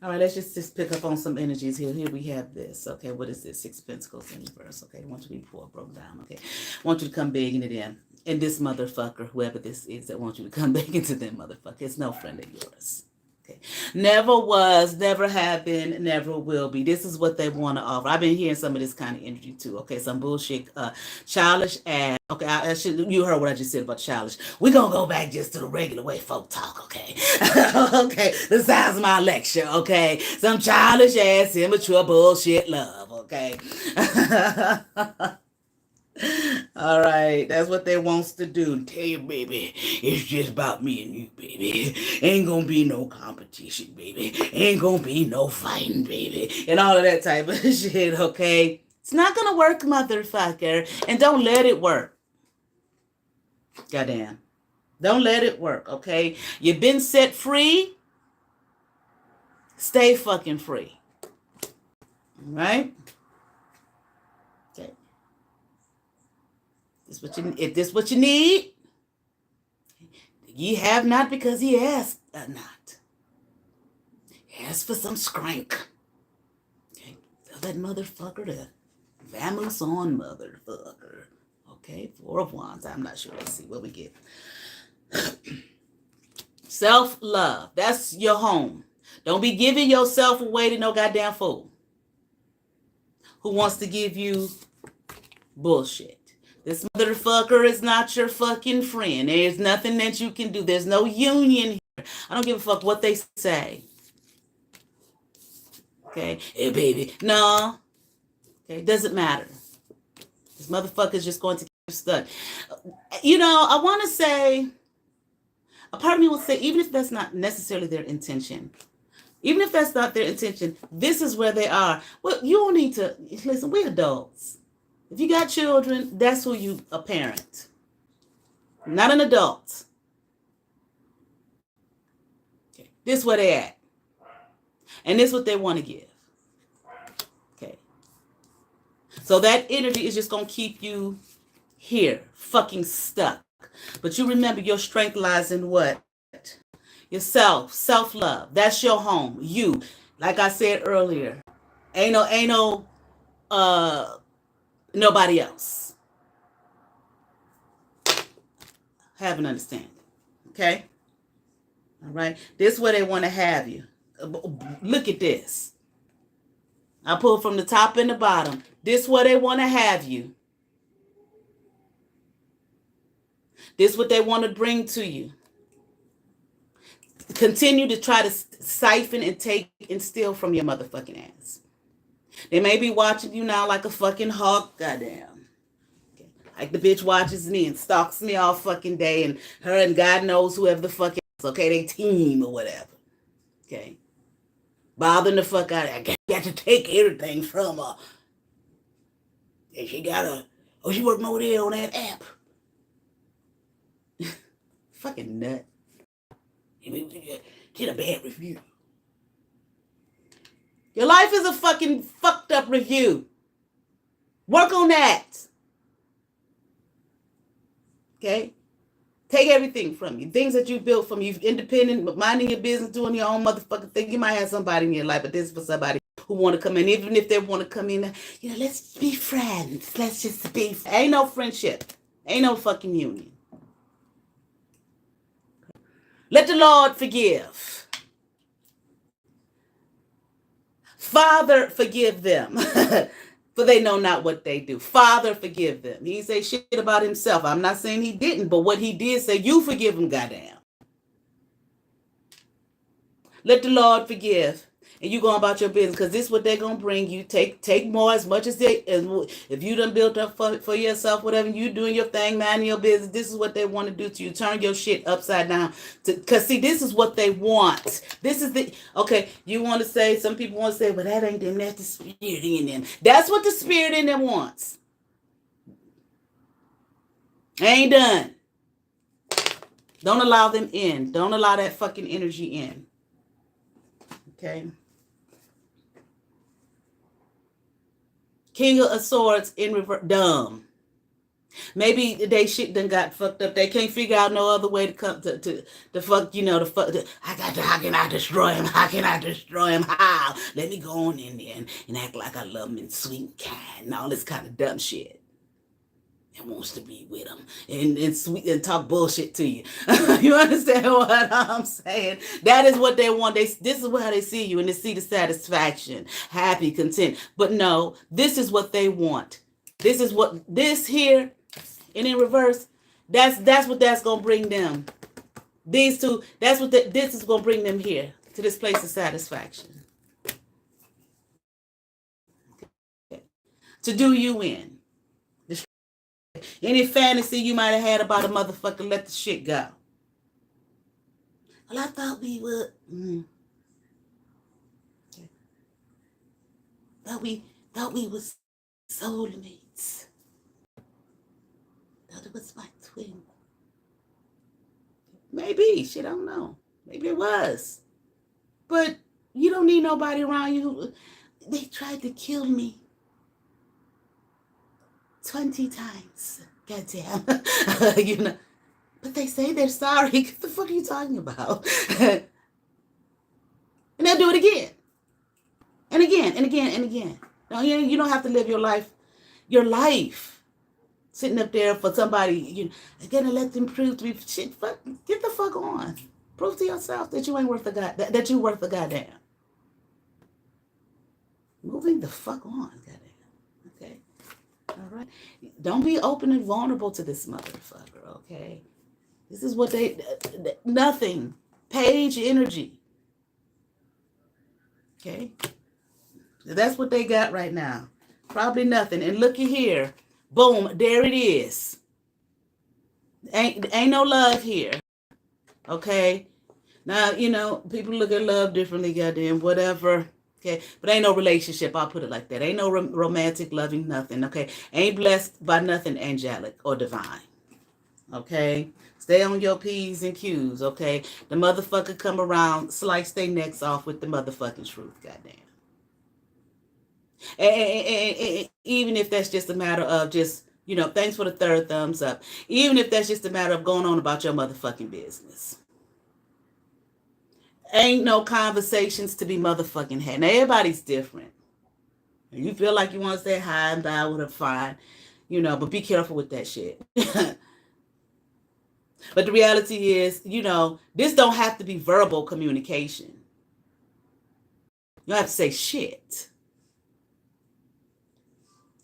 S1: All right, let's just pick up on some energies here. Here we have this. Okay, what is this? 6 Pentacles in reverse. Okay, I want you to be poor, broke down. Okay, I want you to come begging it in. And this motherfucker, whoever this is that wants you to come back into them motherfucker, it's no friend of yours. Okay. Never was, never have been, never will be. This is what they want to offer. I've been hearing some of this kind of energy too. Okay, some bullshit, childish ass. Okay, you heard what I just said about childish. We're gonna go back just to the regular way folk talk. Okay, okay. The size of my lecture. Okay, some childish ass, immature bullshit love. Okay. All right, that's what they wants to do. Tell you, baby, it's just about me and you, baby. Ain't gonna be no competition, baby. Ain't gonna be no fighting, baby. And all of that type of shit, okay? It's not gonna work, motherfucker. And don't let it work. Goddamn. Don't let it work, okay? You've been set free. Stay fucking free. All right? If this what you need, ye have not because ye ask not. Ask for some scrank. Okay, tell that motherfucker to vamoose on, motherfucker. Okay, 4 of Wands. I'm not sure. Let's see what we get. Self-love. That's your home. Don't be giving yourself away to no goddamn fool who wants to give you bullshit. This motherfucker is not your fucking friend. There's nothing that you can do. There's no union here. I don't give a fuck what they say. Okay? Hey, baby. No. Okay? It doesn't matter. This motherfucker is just going to keep you stuck. You know, I want to say, a part of me will say, even if that's not necessarily their intention, even if that's not their intention, this is where they are. Well, you don't need to, listen, we're adults. If you got children, that's who you a parent. Not an adult. Okay. This is where they at. And this is what they want to give. Okay. So that energy is just going to keep you here, fucking stuck. But you remember your strength lies in what? Yourself, self-love. That's your home. You. Like I said earlier, Ain't no nobody else. Have an understanding. Okay? All right. This is where they want to have you. Look at this. I pull from the top and the bottom. This is where they want to have you. This is what they want to bring to you. Continue to try to siphon and take and steal from your motherfucking ass. They may be watching you now like a fucking hawk, goddamn. Okay. Like the bitch watches me and stalks me all fucking day, and her and God knows whoever the fuck is, okay, they team or whatever. Okay. Bothering the fuck out of her. I got to take everything from her. And she got a, oh, she working over there on that app. Fucking nut. Get a bad review. Your life is a fucking fucked up review. Work on that. Okay? Take everything from you. Things that you built from you. Independent, minding your business, doing your own motherfucking thing. You might have somebody in your life, but this is for somebody who want to come in. Even if they want to come in, let's be friends. Let's just be friends. Ain't no friendship. Ain't no fucking union. Let the Lord forgive. Father, forgive them. For they know not what they do. Father, forgive them. He didn't say shit about himself. I'm not saying he didn't, but what he did say, you forgive him, goddamn. Let the Lord forgive. And you go about your business, because this is what they're going to bring you. Take more as much as they, if you done built up for yourself, whatever, you doing your thing, minding your business, this is what they want to do to you. Turn your shit upside down. Because, see, this is what they want. This is the, okay, you want to say, some people want to say, well, that ain't them, that's the spirit in them. That's what the spirit in them wants. Ain't done. Don't allow them in. Don't allow that fucking energy in. Okay. King of Swords in reverse. Dumb. Maybe they shit done got fucked up. They can't figure out no other way to come to fuck, the fuck. How can I destroy him? How can I destroy him? How? Let me go on in there and act like I love him and sweet and kind and all this kind of dumb shit. And wants to be with him and sweet and talk bullshit to you. You understand what I'm saying? That is what they want. This is how they see you, and they see the satisfaction, happy, content. But no, this is what they want. This is what this here, and in reverse, that's what that's gonna bring them. These two, that's what this is gonna bring them here to this place of satisfaction. Okay. To do you in. Any fantasy you might have had about a motherfucker, let the shit go. Well, I thought we would. Okay. Thought we was soulmates. Thought it was my twin. Maybe. Shit, I don't know. Maybe it was. But you don't need nobody around you. They tried to kill me 20 times. Goddamn. But they say they're sorry. What the fuck are you talking about? And they'll do it again. And again, and again, and again. No, you don't have to live your life sitting up there for somebody, gonna let them prove to be shit. Fuck, get the fuck on. Prove to yourself that you ain't worth the god, that you worth the goddamn. Moving the fuck on, goddamn. Okay. All right. Don't be open and vulnerable to this motherfucker, okay? This is what nothing. Page energy. Okay? That's what they got right now. Probably nothing. And looky here. Boom. There it is. Ain't no love here. Okay? Now, people look at love differently, goddamn, whatever. Okay, but ain't no relationship. I'll put it like that. Ain't no romantic, loving, nothing. Okay, ain't blessed by nothing angelic or divine. Okay, stay on your P's and Q's. Okay, the motherfucker come around, slice their necks off with the motherfucking truth. Goddamn. And even if that's just a matter of just, thanks for the third thumbs up. Even if that's just a matter of going on about your motherfucking business. Ain't no conversations to be motherfucking had. Now, everybody's different. You feel like you want to stay high and bow with her, fine, but be careful with that shit. But the reality is, this don't have to be verbal communication. You don't have to say shit.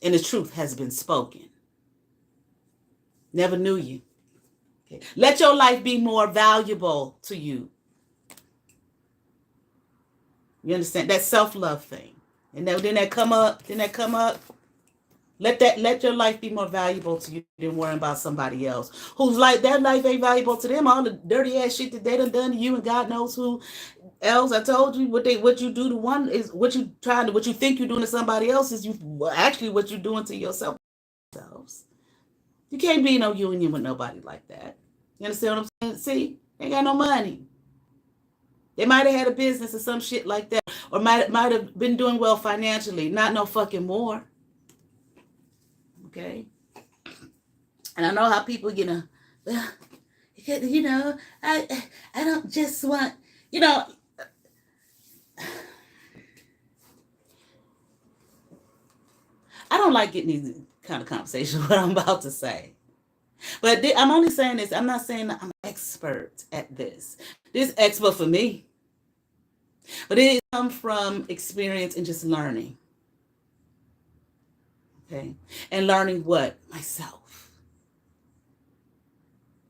S1: And the truth has been spoken. Never knew you. Okay. Let your life be more valuable to you. You understand? That self-love thing. And then that come up. Let your life be more valuable to you than worrying about somebody else. Whose life, that life ain't valuable to them. All the dirty ass shit that they done to you and God knows who else. I told you what you do to one is what you think you're doing to somebody else is actually what you're doing to yourself. You can't be in no union with nobody like that. You understand what I'm saying? See, they ain't got no money. They might have had a business or some shit like that, or might have been doing well financially, not no fucking more. Okay? And I know how people, I don't just want, I don't like getting these kind of conversations, what I'm about to say. But I'm only saying this. I'm not saying that I'm an expert at this. This is expert for me. But it comes from experience and just learning. Okay? And learning what? Myself.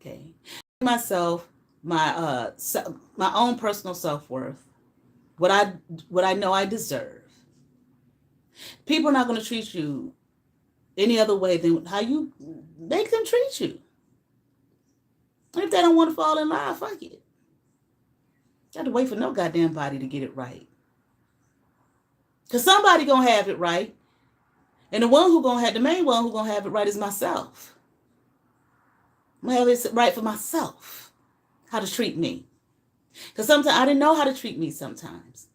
S1: Okay? Myself, my own personal self-worth. What I know I deserve. People are not going to treat you any other way than how you make them treat you. And if they don't want to fall in line, fuck it. You have to wait for no goddamn body to get it right. Because somebody going to have it right. And the main one who going to have it right is myself. I'm going to have it right for myself. How to treat me. Because sometimes I didn't know how to treat me sometimes.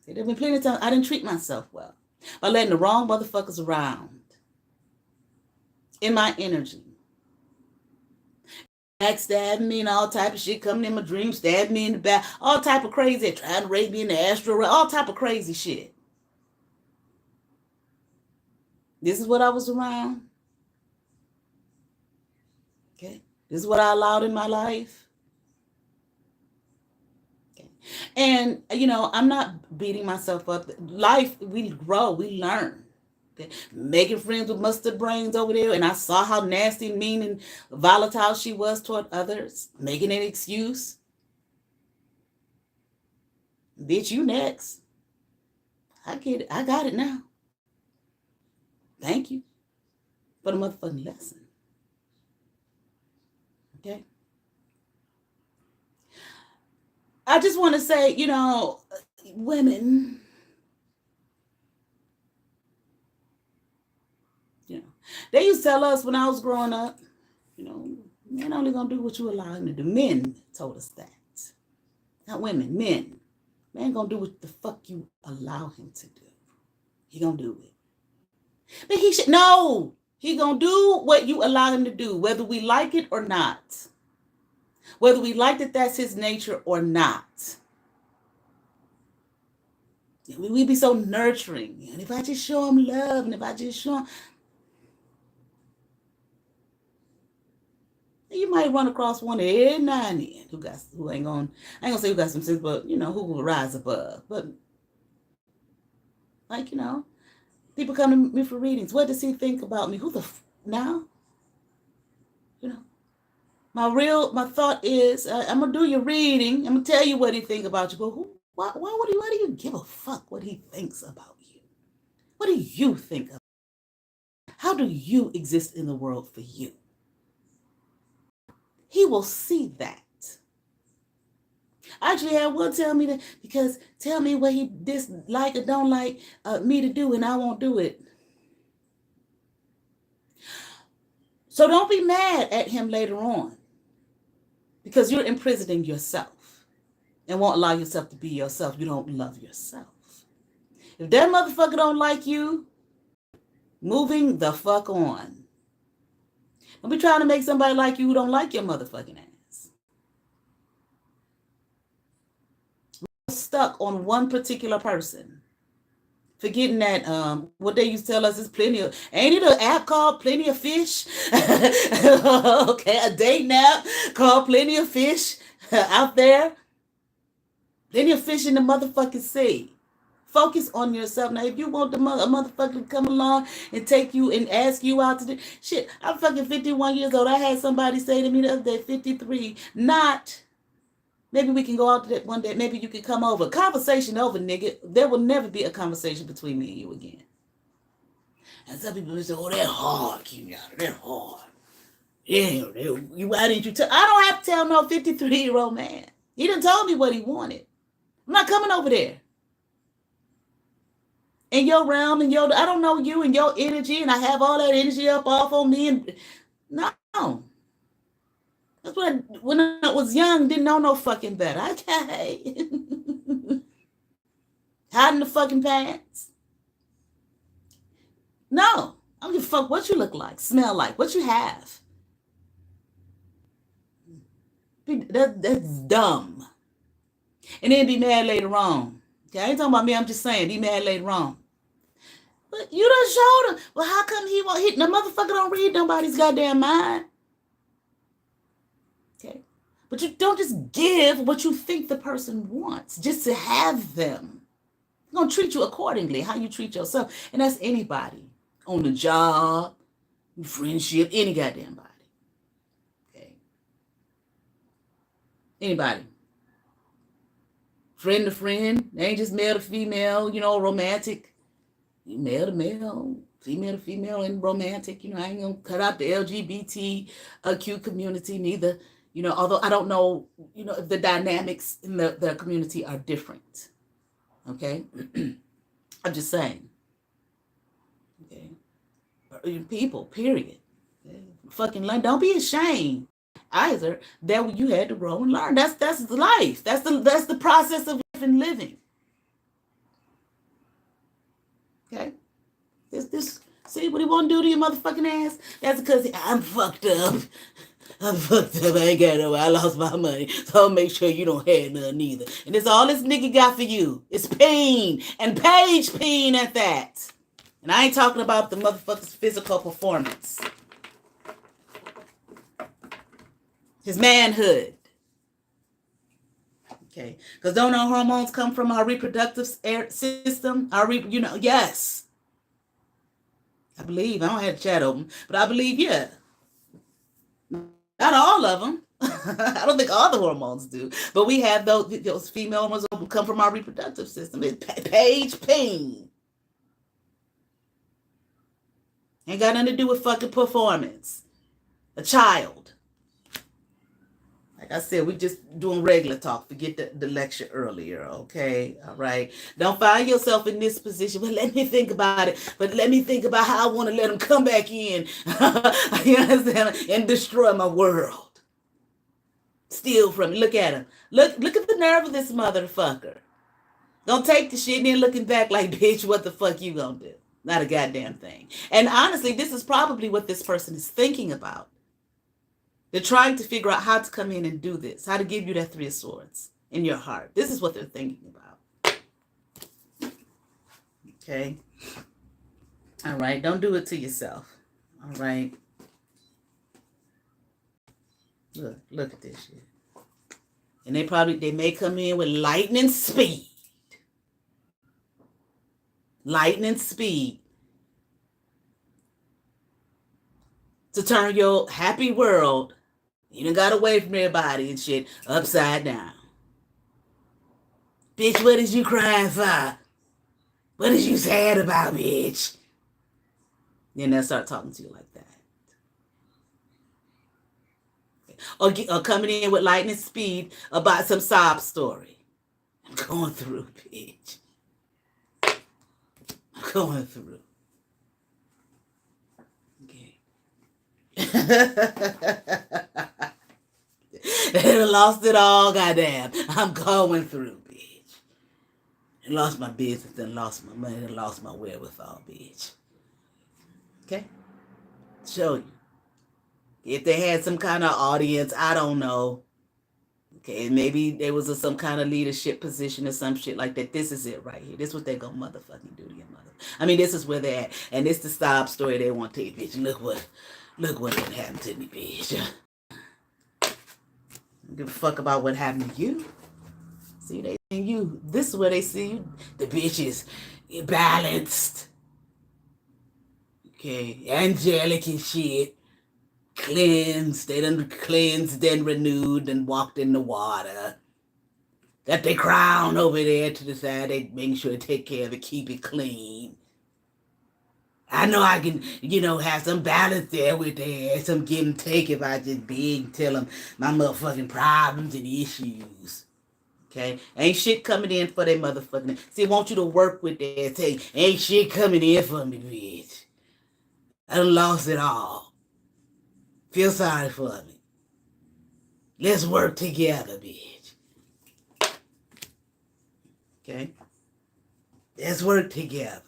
S1: There have been plenty of times I didn't treat myself well. By letting the wrong motherfuckers around. In my energy. Backstab me and all type of shit coming in my dreams, stab me in the back, all type of crazy, trying to rape me in the astral, all type of crazy shit. This is what I was around. Okay. This is what I allowed in my life. Okay. And, I'm not beating myself up. Life, we grow, we learn. Okay. Making friends with mustard brains over there, and I saw how nasty, mean, and volatile she was toward others, making an excuse. Bitch, you next. I get it. I got it now. Thank you for the motherfucking lesson. Okay? I just want to say, women, they used to tell us when I was growing up, men only gonna do what you allow him to do. Men told us that. Not women, men. Man gonna do what the fuck you allow him to do. He gonna do it. But he gonna do what you allow him to do, whether we like it or not. Whether we like that that's his nature or not. We be so nurturing. And if I just show him love, and if I just show him, you might run across one every now and then who ain't gonna, I ain't gonna say who got some sense, but who will rise above. But people come to me for readings. What does he think about me? Who the now? My thought is, I'm gonna do your reading. I'm gonna tell you what he think about you. But why do you give a fuck what he thinks about you? What do you think of? How do you exist in the world for you? He will see that. I actually had one tell me that, because tell me what he dislike or don't like me to do, and I won't do it. So don't be mad at him later on, because you're imprisoning yourself and won't allow yourself to be yourself. You don't love yourself. If that motherfucker don't like you, moving the fuck on. Don't be trying to make somebody like you who don't like your motherfucking ass. Stuck on one particular person. Forgetting that what they used to tell us is plenty of, ain't it an app called Plenty of Fish? Okay, a date app called Plenty of Fish out there. Plenty of fish in the motherfucking sea. Focus on yourself. Now, if you want a motherfucker to come along and take you and ask you out to do shit, I'm fucking 51 years old. I had somebody say to me the other day, 53, not maybe we can go out to that one day. Maybe you can come over. Conversation over, nigga. There will never be a conversation between me and you again. And some people say, oh, they're hard, Kenyatta. They're hard. Yeah, why didn't you tell? I don't have to tell no 53-year-old man. He done told me what he wanted. I'm not coming over there. In your realm, and I don't know you and your energy, and I have all that energy up off on me. And no. That's when I was young, didn't know no fucking better. Okay. Hiding the fucking pants. No. I don't give a fuck what you look like, smell like, what you have. That's dumb. And then be mad later on. Okay, I ain't talking about me, I'm just saying, be mad later on. But you done showed him. Well, how come he won't hit? The motherfucker don't read nobody's goddamn mind. Okay. But you don't just give what you think the person wants, just to have them. They're going to treat you accordingly, how you treat yourself. And that's anybody. On the job, friendship, any goddamn body. Okay. Anybody. Friend to friend. They ain't just male to female, romantic. Male to male, female to female, and romantic. I ain't gonna cut out the LGBTQ community neither. Although I don't know, if the dynamics in the community are different. Okay, I'm just saying. Okay, people, period. Okay? Fucking learn. Don't be ashamed either that you had to grow and learn. That's life. That's the process of living. Okay? This see what he want to do to your motherfucking ass? That's because I'm fucked up. I'm fucked up. I ain't got no. I lost my money. So I'll make sure you don't have none either. And it's all this nigga got for you. It's pain. And page pain at that. And I ain't talking about the motherfucker's physical performance. His manhood. Okay, because don't our hormones come from our reproductive system? Yes. I believe. I don't have the chat open, but I believe, yeah. Not all of them. I don't think all the hormones do, but we have those female hormones come from our reproductive system. It's page pain. Ain't got nothing to do with fucking performance. A child. Like I said, we just doing regular talk. Forget the lecture earlier, okay? All right. Don't find yourself in this position. Well, let me think about it. But let me think about how I want to let them come back in. You understand? And destroy my world. Steal from me. Look at him. Look at the nerve of this motherfucker. Don't take the shit and then looking back like, bitch, what the fuck you gonna do? Not a goddamn thing. And honestly, this is probably what this person is thinking about. They're trying to figure out how to come in and do this, how to give you that 3 of Swords in your heart. This is what they're thinking about. Okay? All right. Don't do it to yourself. All right? Look at this shit. And they may come in with lightning speed. Lightning speed. To turn your happy world, you done got away from everybody and shit, upside down. Bitch, what is you crying for? What is you sad about, bitch? Then they'll start talking to you like that. Or coming in with lightning speed about some sob story. I'm going through, bitch. I'm going through. I lost it all, goddamn. I'm going through, bitch. I lost my business, then lost my money, then lost my wherewithal, bitch. Okay? Show you. If they had some kind of audience, I don't know. Okay, maybe there was some kind of leadership position or some shit like that. This is it right here. This is what they gonna motherfucking do to your mother. I mean, this is where they're at. And this the sob story they want to tell you, bitch. Look what happened to me, bitch. Don't give a fuck about what happened to you. See, they see you. This is where they see you. The bitch is balanced. Okay, angelic and shit. Cleansed. They done cleansed, then renewed, and walked in the water. Got their crown over there to the side. They making sure to take care of it, keep it clean. I know I can, have some balance there with their some give and take if I just big tell them my motherfucking problems and issues. Okay? Ain't shit coming in for their motherfucking. See, I want you to work with that. Say, ain't shit coming in for me, bitch. I done lost it all. Feel sorry for me. Let's work together, bitch. Okay? Let's work together.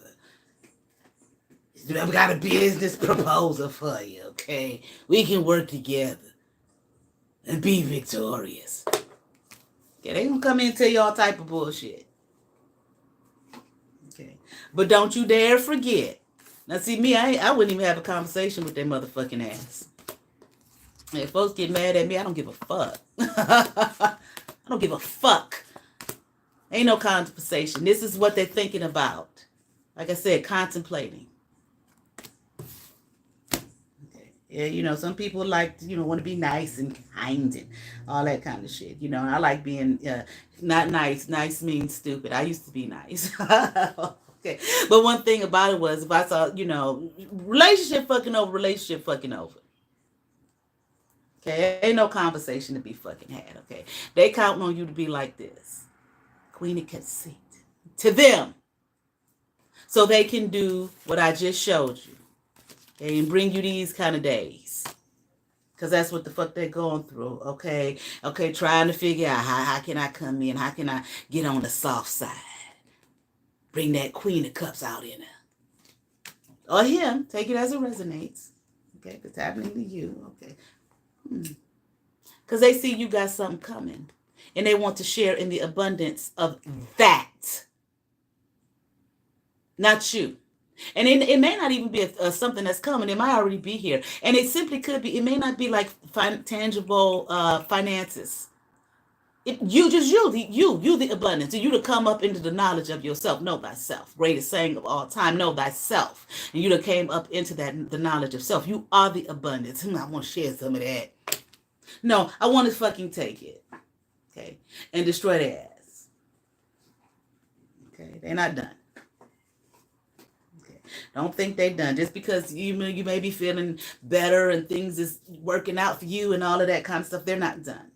S1: I've got a business proposal for you, okay? We can work together and be victorious. Okay, they gonna come in and tell you all type of bullshit. Okay, but don't you dare forget. Now, see me, I wouldn't even have a conversation with their motherfucking ass. If folks get mad at me, I don't give a fuck. I don't give a fuck. Ain't no conversation. This is what they're thinking about. Like I said, contemplating. Yeah, some people like, want to be nice and kind and all that kind of shit. I like being not nice. Nice means stupid. I used to be nice. Okay. But one thing about it was if I saw, relationship fucking over. Okay. Ain't no conversation to be fucking had. Okay. They counting on you to be like this. Queen of conceit. To them. So they can do what I just showed you. Okay, and bring you these kind of days. Because that's what the fuck they're going through, okay? Okay, trying to figure out how can I come in? How can I get on the soft side? Bring that Queen of Cups out in her. Or him, take it as it resonates. Okay, if it's happening to you, okay. Because they see you got something coming. And they want to share in the abundance of that. Not you. And it may not even be something that's coming. It might already be here. And it simply could be, it may not be like tangible finances. You the abundance. You to come up into the knowledge of yourself. Know thyself. Greatest saying of all time. Know thyself. And you to came up into the knowledge of self. You are the abundance. I want to share some of that. No, I want to fucking take it. Okay. And destroy their ass. Okay. They're not done. Don't think they're done. Just because you may be feeling better and things is working out for you and all of that kind of stuff, they're not done.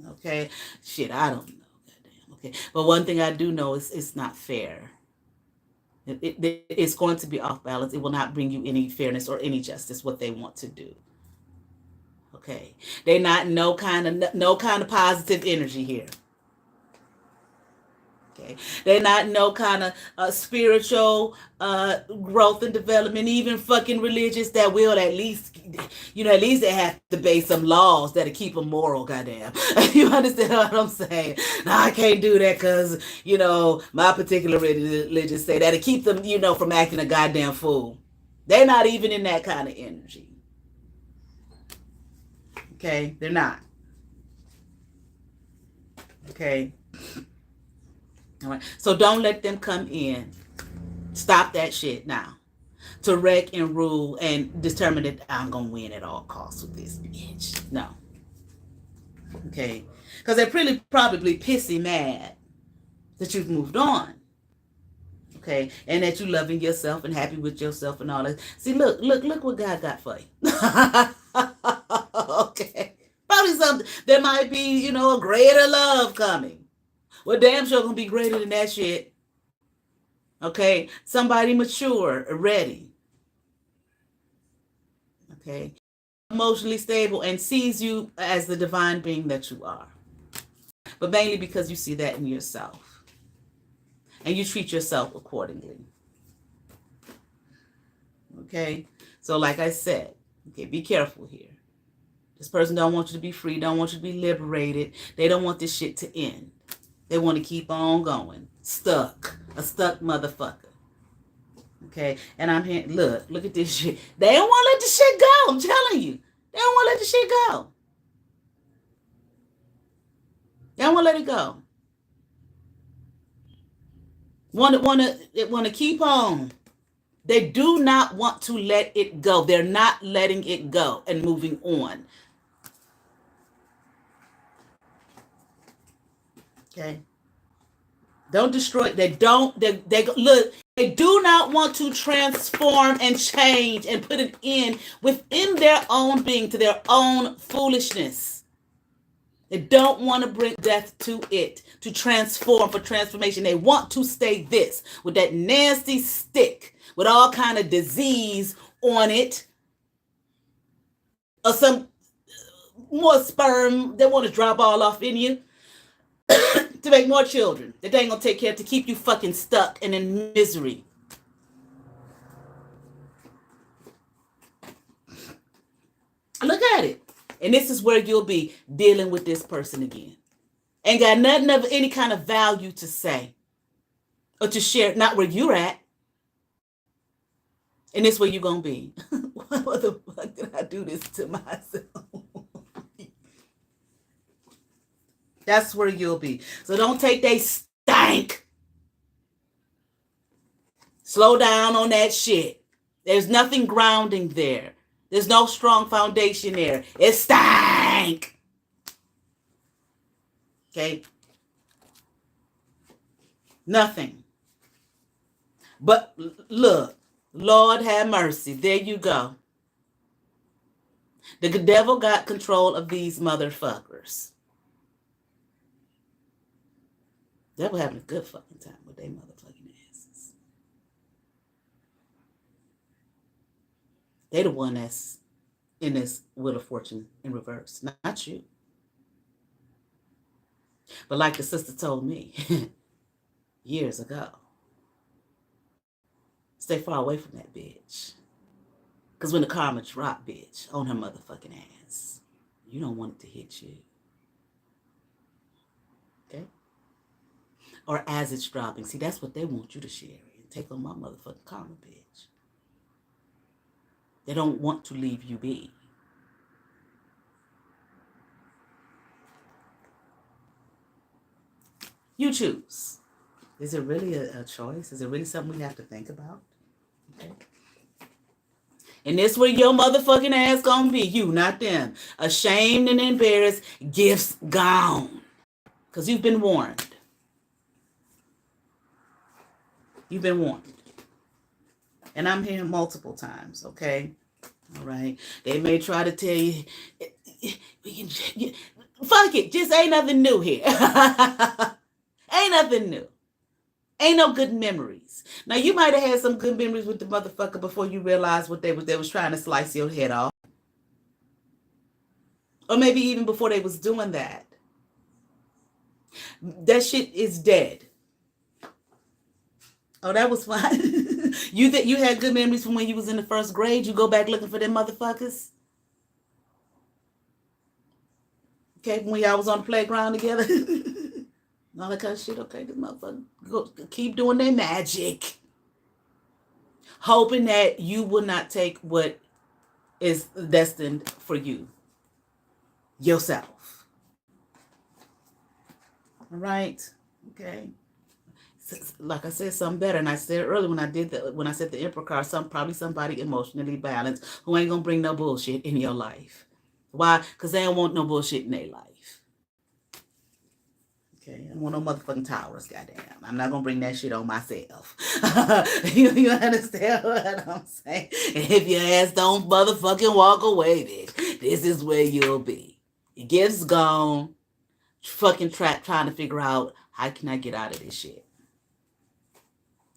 S1: Okay? Shit, I don't know. Goddamn. Okay. But one thing I do know is it's not fair. It's going to be off balance. It will not bring you any fairness or any justice, what they want to do. Okay? They're not no kind of positive energy here. Okay. They're not no kind of spiritual growth and development, even fucking religious that will at least they have to base some laws that'll keep them moral, goddamn. You understand what I'm saying? No, I can't do that because, my particular religion say that'll keep them, from acting a goddamn fool. They're not even in that kind of energy. Okay? They're not. Okay? All right. So don't let them come in. Stop that shit now. To wreck and rule and determine that I'm going to win at all costs with this bitch. No. Okay. Because they're probably pissy mad that you've moved on. Okay. And that you loving yourself and happy with yourself and all that. See, look what God got for you. Okay. Probably something. There might be, a greater love coming. Well, damn sure gonna be greater than that shit. Okay? Somebody mature, ready. Okay? Emotionally stable and sees you as the divine being that you are. But mainly because you see that in yourself. And you treat yourself accordingly. Okay? So like I said, okay, be careful here. This person don't want you to be free, don't want you to be liberated. They don't want this shit to end. They want to keep on going. Stuck. A stuck motherfucker. Okay? And I'm here, look at this shit. They don't want to let this shit go. I'm telling you. They don't want to let this shit go. They don't want to let it go. Want to keep on. They do not want to let it go. They're not letting it go and moving on. Okay. Don't destroy it. They look, they do not want to transform and change and put it in within their own being, to their own foolishness. They don't want to bring death to it, to transform, for transformation. They want to stay this, with that nasty stick, with all kind of disease on it, or some more sperm they want to drop all off in you to make more children that they ain't gonna take care of, to keep you fucking stuck and in misery. Look at it. And this is where you'll be dealing with this person again. Ain't got nothing of any kind of value to say or to share, not where you're at. And this where you're going to be. What the fuck did I do this to myself? That's where you'll be. So don't take that stank. Slow down on that shit. There's nothing grounding there. There's no strong foundation there. It stank. Okay? Nothing. But look, Lord have mercy. There you go. The devil got control of these motherfuckers. Devil having a good fucking time with their motherfucking asses. They the one that's in this Wheel of Fortune in reverse, not you. But like the sister told me years ago, stay far away from that bitch. Because when the karma drop, bitch, on her motherfucking ass, you don't want it to hit you. Okay? Or as it's dropping. See, that's what they want you to share and take on my motherfucking karma, bitch. They don't want to leave you be. You choose. Is it really a choice? Is it really something we have to think about? Okay. And this where your motherfucking ass gonna be. You, not them. Ashamed and embarrassed. Gifts gone. Because you've been warned. You've been warned. And I'm hearing multiple times, okay? All right. They may try to tell you, fuck it, just ain't nothing new here. Ain't nothing new. Ain't no good memories. Now, you might have had some good memories with the motherfucker before you realized what they was trying to slice your head off. Or maybe even before they was doing that. That shit is dead. Oh, that was fun. You think you had good memories from when you was in the first grade? You go back looking for them motherfuckers? Okay, when y'all was on the playground together? All that kind of shit. Okay, this motherfucker go keep doing their magic. Hoping that you will not take what is destined for you. Yourself. All right? Okay. Like I said, something better. And I said earlier when I said the Emperor card, probably somebody emotionally balanced who ain't gonna bring no bullshit in your life. Why? Because they don't want no bullshit in their life. Okay, I don't want no motherfucking towers, goddamn. I'm not gonna bring that shit on myself. you understand what I'm saying? And if your ass don't motherfucking walk away, bitch, this is where you'll be. Your gift's gone. Fucking trying to figure out how can I get out of this shit.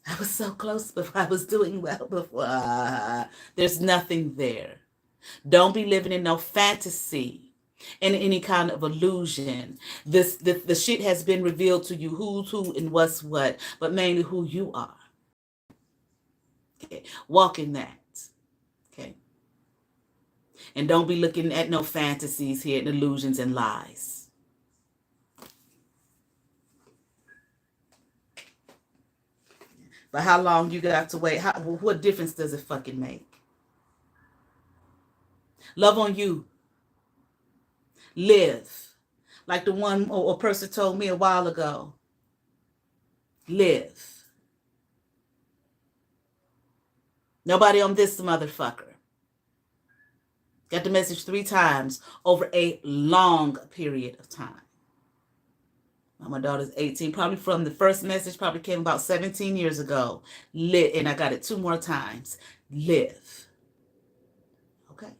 S1: I was so close before. I was doing well before. There's nothing there. Don't be living in no fantasy and any kind of illusion. The shit has been revealed to you, who's who and what's what, but mainly who you are. Okay, walk in that. Okay. And don't be looking at no fantasies here and illusions and lies. But how long you got to wait? What difference does it fucking make? Love on you. Live. Like the one or person told me a while ago. Live. Nobody on this motherfucker. Got the message 3 times over a long period of time. My daughter's 18, probably from the first message, probably came about 17 years ago. Live, and I got it 2 more times. Live. Okay.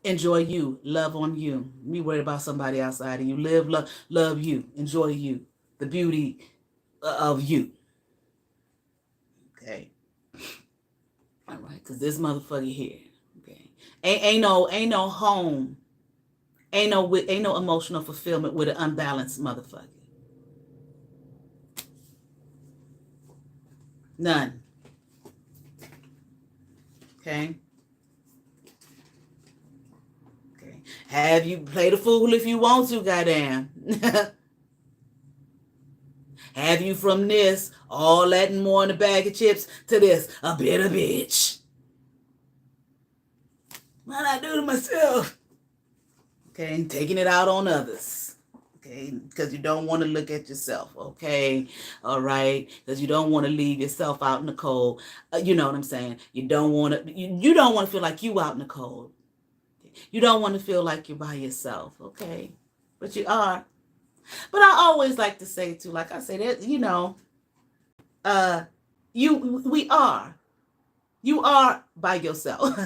S1: Enjoy you. Love on you. Be worried about somebody outside of you. Live, love you. Enjoy you. The beauty of you. Okay. All right, because this motherfucker here. Okay. Ain't no home. Ain't no emotional fulfillment with an unbalanced motherfucker. None. Okay. Okay. Have you play the fool if you want to, goddamn. Have you from this, all that and more in a bag of chips, to this, a bitter bitch. What I do to myself? Okay, taking it out on others. Okay, because you don't want to look at yourself. Okay, all right, because you don't want to leave yourself out in the cold. You know what I'm saying? You don't want to. You don't want to feel like you out in the cold. You don't want to feel like you're by yourself. Okay, but you are. But I always like to say too, like I said, we are. You are by yourself.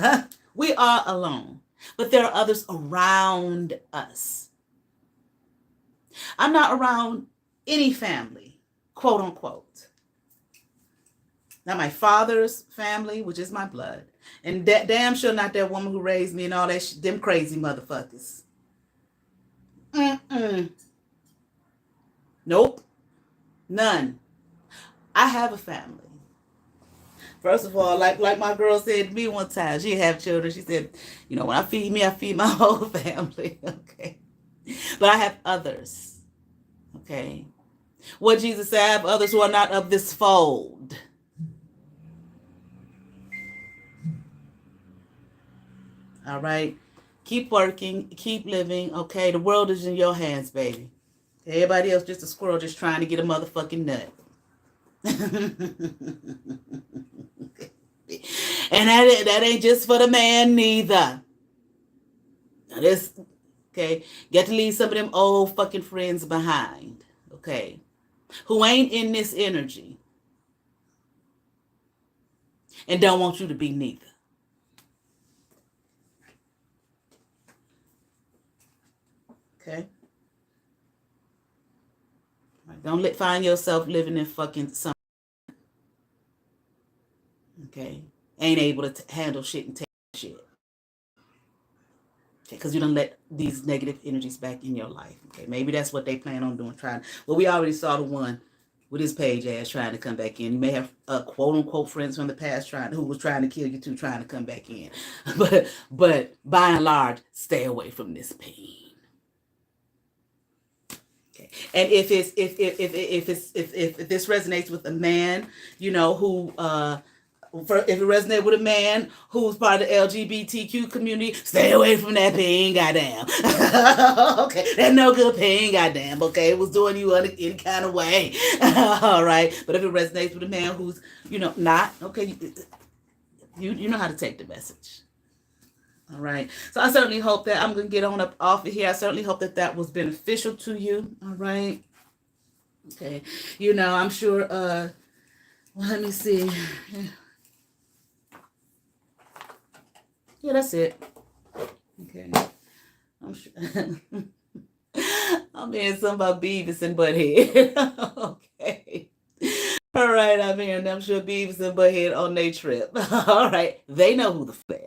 S1: We are alone. But there are others around us. I'm not around any family, quote unquote. Not my father's family, which is my blood. And damn sure not that woman who raised me and all that them crazy motherfuckers. Nope. None. I have a family. First of all, like my girl said to me one time, she have children. She said, when I feed me, I feed my whole family. Okay. But I have others. Okay. What Jesus said, I have others who are not of this fold. All right. Keep working. Keep living. Okay. The world is in your hands, baby. Everybody else just a squirrel just trying to get a motherfucking nut. And that ain't just for the man neither. Now this, okay, got to leave some of them old fucking friends behind, okay, who ain't in this energy and don't want you to be neither. Okay. Don't find yourself living in fucking some. Okay. Ain't able to handle shit and take shit. Okay. Because you don't let these negative energies back in your life. Okay. Maybe that's what they plan on doing. Well, we already saw the one with his page ass trying to come back in. You may have quote unquote friends from the past who was trying to kill you too, trying to come back in. But by and large, stay away from this pain. And if this resonates with a man, who if it resonates with a man who's part of the LGBTQ community, stay away from that pain, goddamn. Okay, that no good pain, goddamn. Okay, it was doing you any kind of way. All right, but if it resonates with a man who's not okay, you know how to take the message. All right. So I certainly hope that I'm going to get on up off of here. I certainly hope that was beneficial to you. All right. Okay. I'm sure, well, let me see. Yeah, that's it. Okay. I'm sure. I'm hearing something about Beavis and Butthead. Okay. All right, I'm hearing I'm sure Beavis and Butthead on their trip. All right. They know who the fuck they are.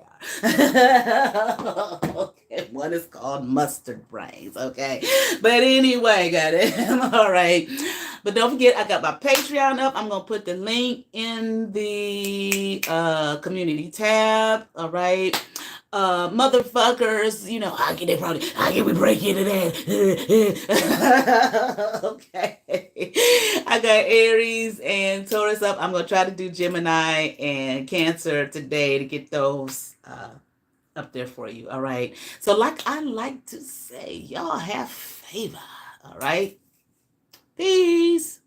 S1: Okay, one is called Mustard Brains, okay? But anyway, got it. All right. But don't forget, I got my Patreon up. I'm going to put the link in the community tab, all right? motherfuckers, I get it probably, I get we break into that. Okay. I got Aries and Taurus up. I'm gonna try to do Gemini and Cancer today to get those up there for you. All right. So, like I like to say, y'all have favor. All right. Peace.